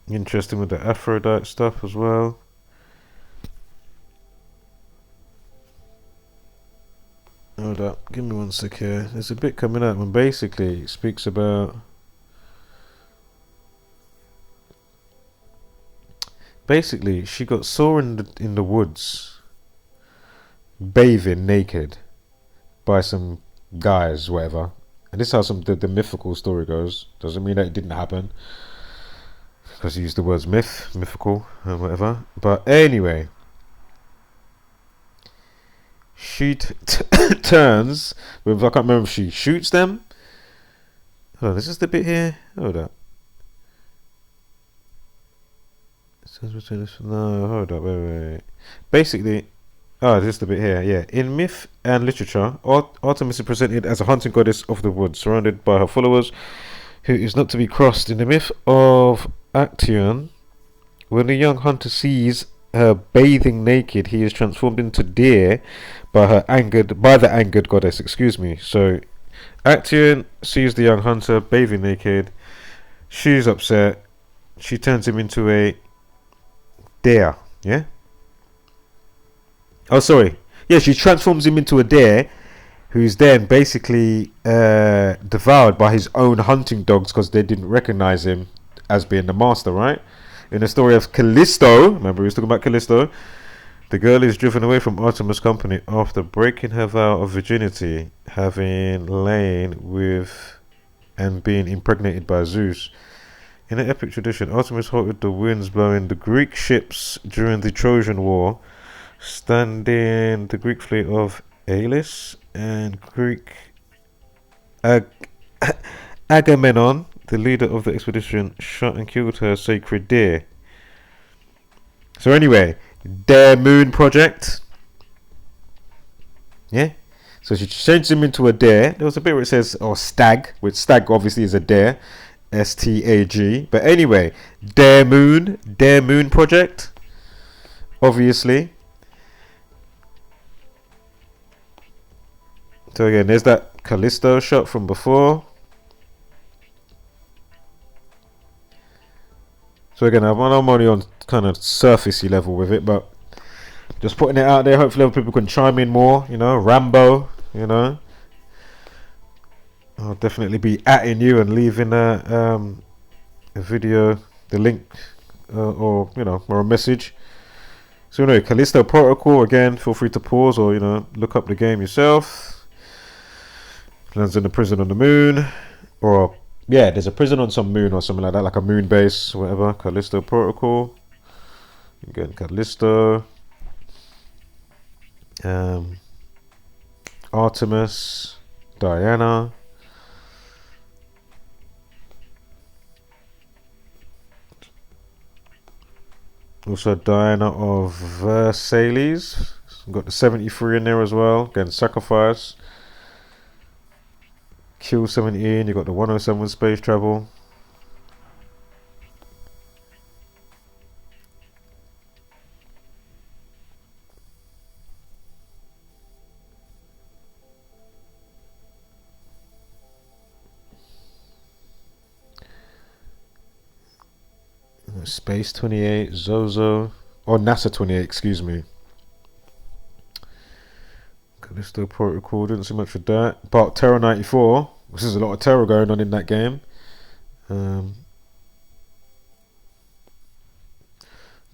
Interesting with the Aphrodite stuff as well. Hold up, give me one sec here. There's a bit coming up when basically it speaks about. Basically, she got saw in the woods, bathing naked, by some guys, whatever. And this is how the mythical story goes. Doesn't mean that it didn't happen, because he used the words mythical, and whatever. But anyway. She turns with, I can't remember if she shoots them. Hold on, is this the bit here? Hold up. No, hold up, wait. Basically, this is the bit here, yeah. In myth and literature, Artemis is presented as a hunting goddess of the woods, surrounded by her followers, who is not to be crossed. In the myth of Actaeon, when the young hunter sees her bathing naked, he is transformed into deer by the angered goddess. So Actaeon sees the young hunter bathing naked. She's upset. She turns him into a deer. Yeah. Oh, sorry. Yeah, she transforms him into a deer, who's then basically devoured by his own hunting dogs because they didn't recognize him as being the master, right? In the story of Callisto, remember we was talking about Callisto, the girl is driven away from Artemis' company after breaking her vow of virginity, having lain with and being impregnated by Zeus. In the epic tradition, Artemis halted the winds blowing the Greek ships during the Trojan War, standing the Greek fleet of Aeolus and Greek Agamemnon, the leader of the expedition, shot and killed her sacred deer. So anyway, dearMoon project. Yeah. So she changed him into a deer. There was a bit where it says, stag, which stag obviously is a deer. STAG. But anyway, dearMoon project. Obviously. So again, there's that Callisto shot from before. So again, I'm only on kind of surfacey level with it, but just putting it out there. Hopefully other people can chime in more, Rambo, I'll definitely be atting you and leaving a video, the link, or a message. So anyway, Callisto Protocol, again, feel free to pause or, look up the game yourself. Lands in the prison on the moon, or yeah, there's a prison on some moon or something like that, like a moon base or whatever. Callisto Protocol. Again, Callisto. Artemis. Diana. Also Diana of Versailles. Got the 73 in there as well. Again, Sacrifice. Kill 17. You got the 107 with Space Travel. Space 28, Zozo, or NASA 28, excuse me. Callisto Protocol, didn't see much of that. But Terror 94, this is a lot of terror going on in that game.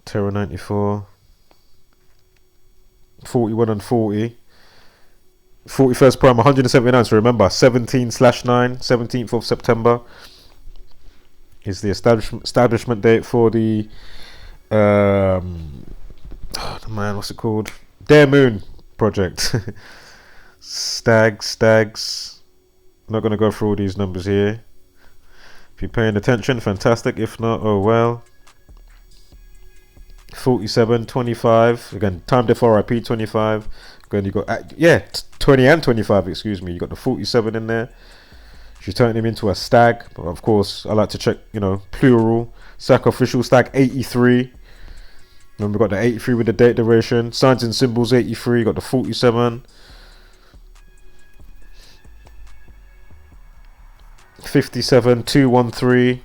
Terror 94, 41 and 40. 41st Prime, 179, so remember, 17/9, 17th of September. Is the establishment date for the what's it called? dearMoon project. Stags. I'm not going to go through all these numbers here. If you're paying attention, fantastic. If not, oh well. 47, 25. Again, time diff RIP 25. Again, you got 20 and 25. Excuse me. You got the 47 in there. She's turning him into a stag, but of course I like to check, plural. Sacrificial stag 83. Then we got the 83 with the date duration. Signs and symbols 83. Got the 47. 57, 213.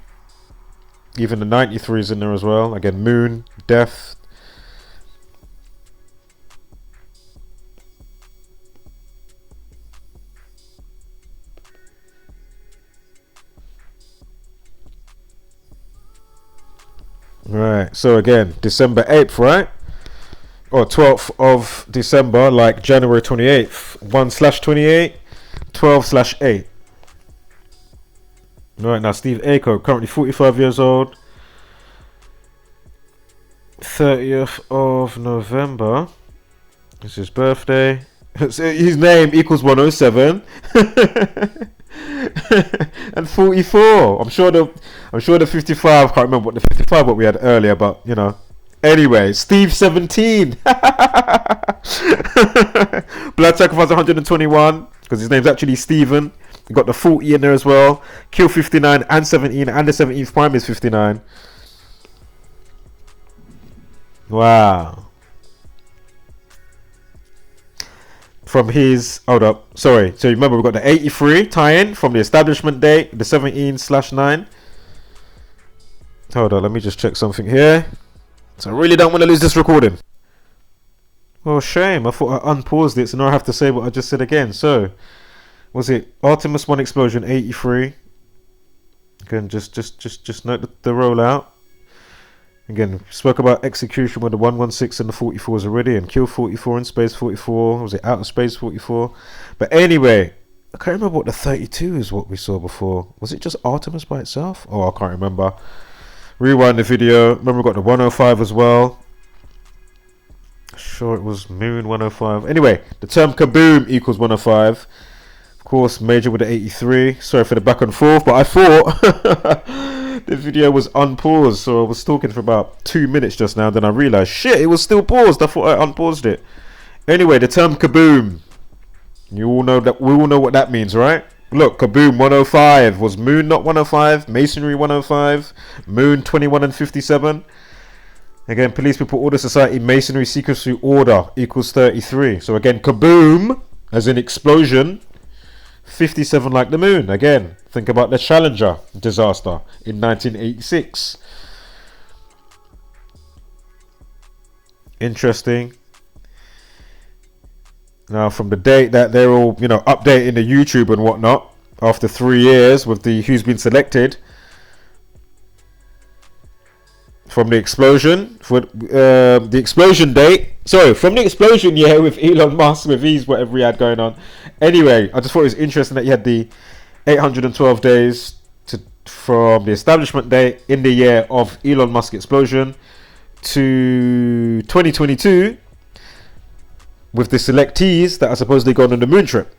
Even the 93 is in there as well. Again, moon, death. Right, so again, December 8th, right? Or 12th of December, like January 28th. 1/28, 12/8. Right, now Steve Aiko, currently 45 years old. 30th of November is his birthday. His name equals 107. And 44. I'm sure the 55. Can't remember what the 55 what we had earlier, but Anyway, Steve 17. Blood Sacrifice 121 because his name's actually Steven. You got the 40 in there as well. Kill 59 and 17, and the 17th prime is 59. Wow. From his hold up, sorry. So remember we've got the 83 tie-in from the establishment date, the 17/9. Hold on, let me just check something here. So I really don't want to lose this recording. Well, shame. I thought I unpaused it, so now I have to say what I just said again. So, was it Artemis 1 explosion 83? Again, just note the rollout. Again, spoke about execution with the 116 and the 44s already, and kill 44 and space 44. Was it out of space 44? But anyway, I can't remember what the 32 is. What we saw before. Was it just Artemis by itself? Oh, I can't remember. Rewind the video. Remember, we got the 105 as well. Sure, it was Moon 105. Anyway, the term kaboom equals 105. Of course, Major with the 83. Sorry for the back and forth, but I thought the video was unpaused, so I was talking for about 2 minutes just now. Then I realized, shit, it was still paused. I thought I unpaused it. Anyway, the term kaboom. You all know that. We all know what that means, right? Look, kaboom 105 was Moon, not 105. Masonry 105. Moon 21 and 57. Again, Police People Order Society Masonry Secrecy Order equals 33. So again, kaboom, as in explosion, 57 like the moon. Again, think about the Challenger disaster in 1986. Interesting. Now, from the date that they're all, updating the YouTube and whatnot, after 3 years with the who's been selected, from the explosion, for the explosion date. Sorry, from the explosion year with Elon Musk, with his whatever he had going on. Anyway, I just thought it was interesting that you had the 812 days from the establishment date in the year of Elon Musk explosion to 2022 with the selectees that are supposedly going on the moon trip.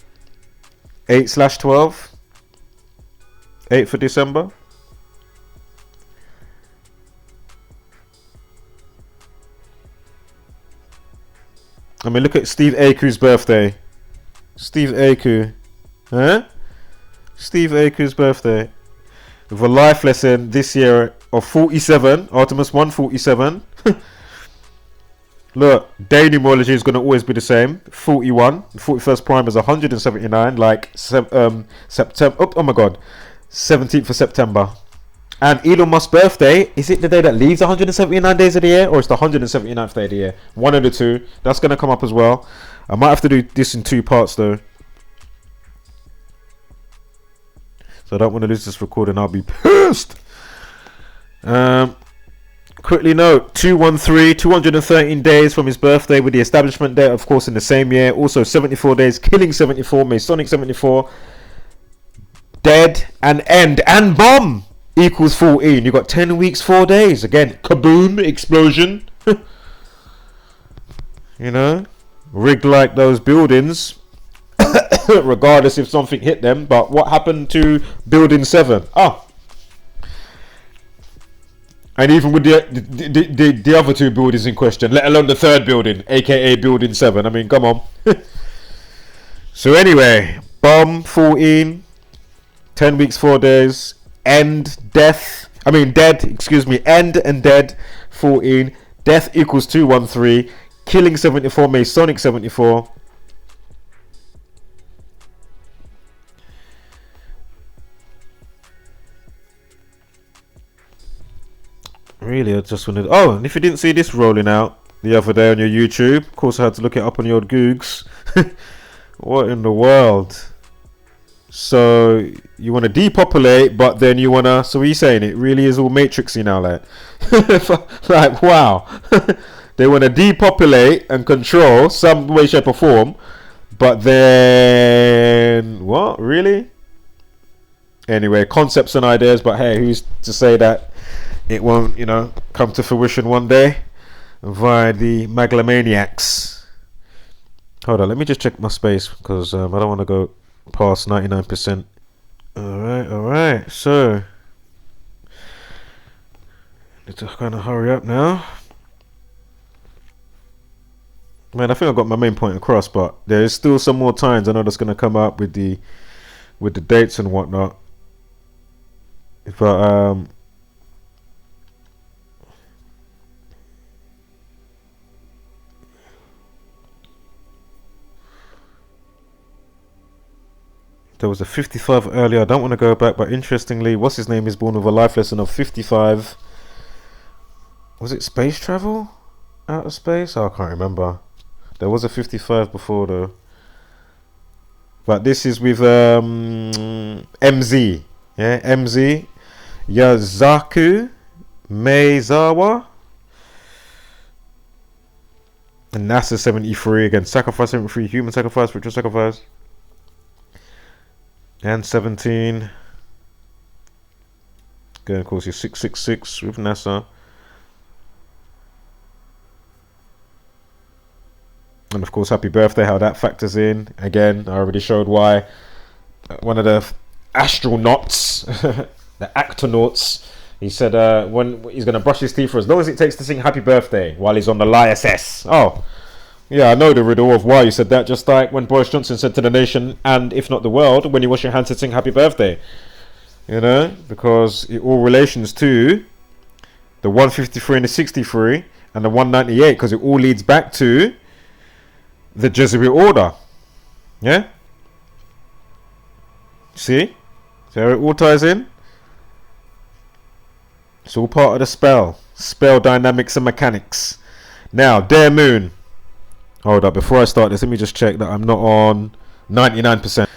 8/12, 8th for December. I mean, look at Steve Aku's birthday. Steve Aku. Huh? Steve Aku's birthday. With a life lesson this year of 47. Artemis 147. Look, day numerology is going to always be the same. 41. 41st prime is 179. Like September. Oh my god. 17th of September. And Elon Musk's birthday, is it the day that leaves 179 days of the year, or it's the 179th day of the year? One of the two. That's going to come up as well. I might have to do this in 2 parts though. So I don't want to lose this recording. I'll be pissed. Quickly note, 213, 213 days from his birthday with the establishment date, of course, in the same year. Also 74 days, killing 74, Masonic 74. Dead and end and bomb equals 14. You got 10 weeks, 4 days. Again, kaboom, explosion. You know, rigged like those buildings, regardless if something hit them. But what happened to building 7? And even with the other 2 buildings in question, let alone the 3rd building, aka building 7. I mean, come on. So anyway, bomb 14, 10 weeks, 4 days, end, death. I mean, dead, excuse me, end and dead 14, death equals 213, killing 74, Masonic 74. Really, I just wanted. Oh, and if you didn't see this rolling out the other day on your YouTube, of course I had to look it up on your Googs. What in the world? So you want to depopulate, but then you want to. So what are you saying? It really is all matrixy now, like, like wow. They want to depopulate and control some way, shape, or form, but then what? Really? Anyway, concepts and ideas, but hey, who's to say that it won't, you know, come to fruition one day via the megalomaniacs? Hold on, let me just check my space because I don't want to go past 99%. Alright, so need to kind of hurry up now. Man, I think I got my main point across, but there is still some more times I know that's going to come up with the dates and whatnot. But there was a 55 earlier. I don't want to go back, but interestingly, what's his name is born with a life lesson of 55. Was it space travel? Out of space? Oh, I can't remember. There was a 55 before though. But this is with MZ. Yeah, MZ. Yazaku Meizawa. And NASA 73 again. Sacrifice 73, human sacrifice, spiritual sacrifice. And 17. Again, of course, you're 666 with NASA. And of course, happy birthday, how that factors in. Again, I already showed why one of the astronauts, the actonauts, he said when he's going to brush his teeth for as long as it takes to sing happy birthday while he's on the ISS. Oh, yeah, I know the riddle of why you said that. Just like when Boris Johnson said to the nation, and if not the world, when you wash your hands to sing happy birthday. You know, because it all relations to the 153 and the 63 and the 198, because it all leads back to the Jesuit order. Yeah? See? So it all ties in. It's all part of the spell. Spell dynamics and mechanics. Now, dearMoon. Hold up, before I start this, let me just check that I'm not on 99%.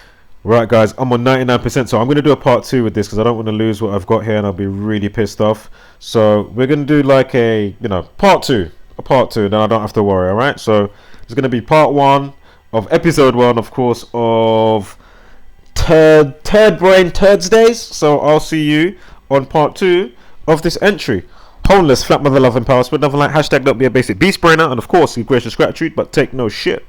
Right, guys, I'm on 99%, so I'm going to do a part 2 with this because I don't want to lose what I've got here and I'll be really pissed off. So we're going to do like a, you know, part 2. A part 2, then I don't have to worry, alright? So it's going to be part 1 of episode 1, of course, of Turd Br Turdsdays. So I'll see you on part 2 of this entry. Homeless, flat mother, love and power spread, nothing like hashtag don't be a basic beast brainer, and of course, give gracious gratitude, but take no shit.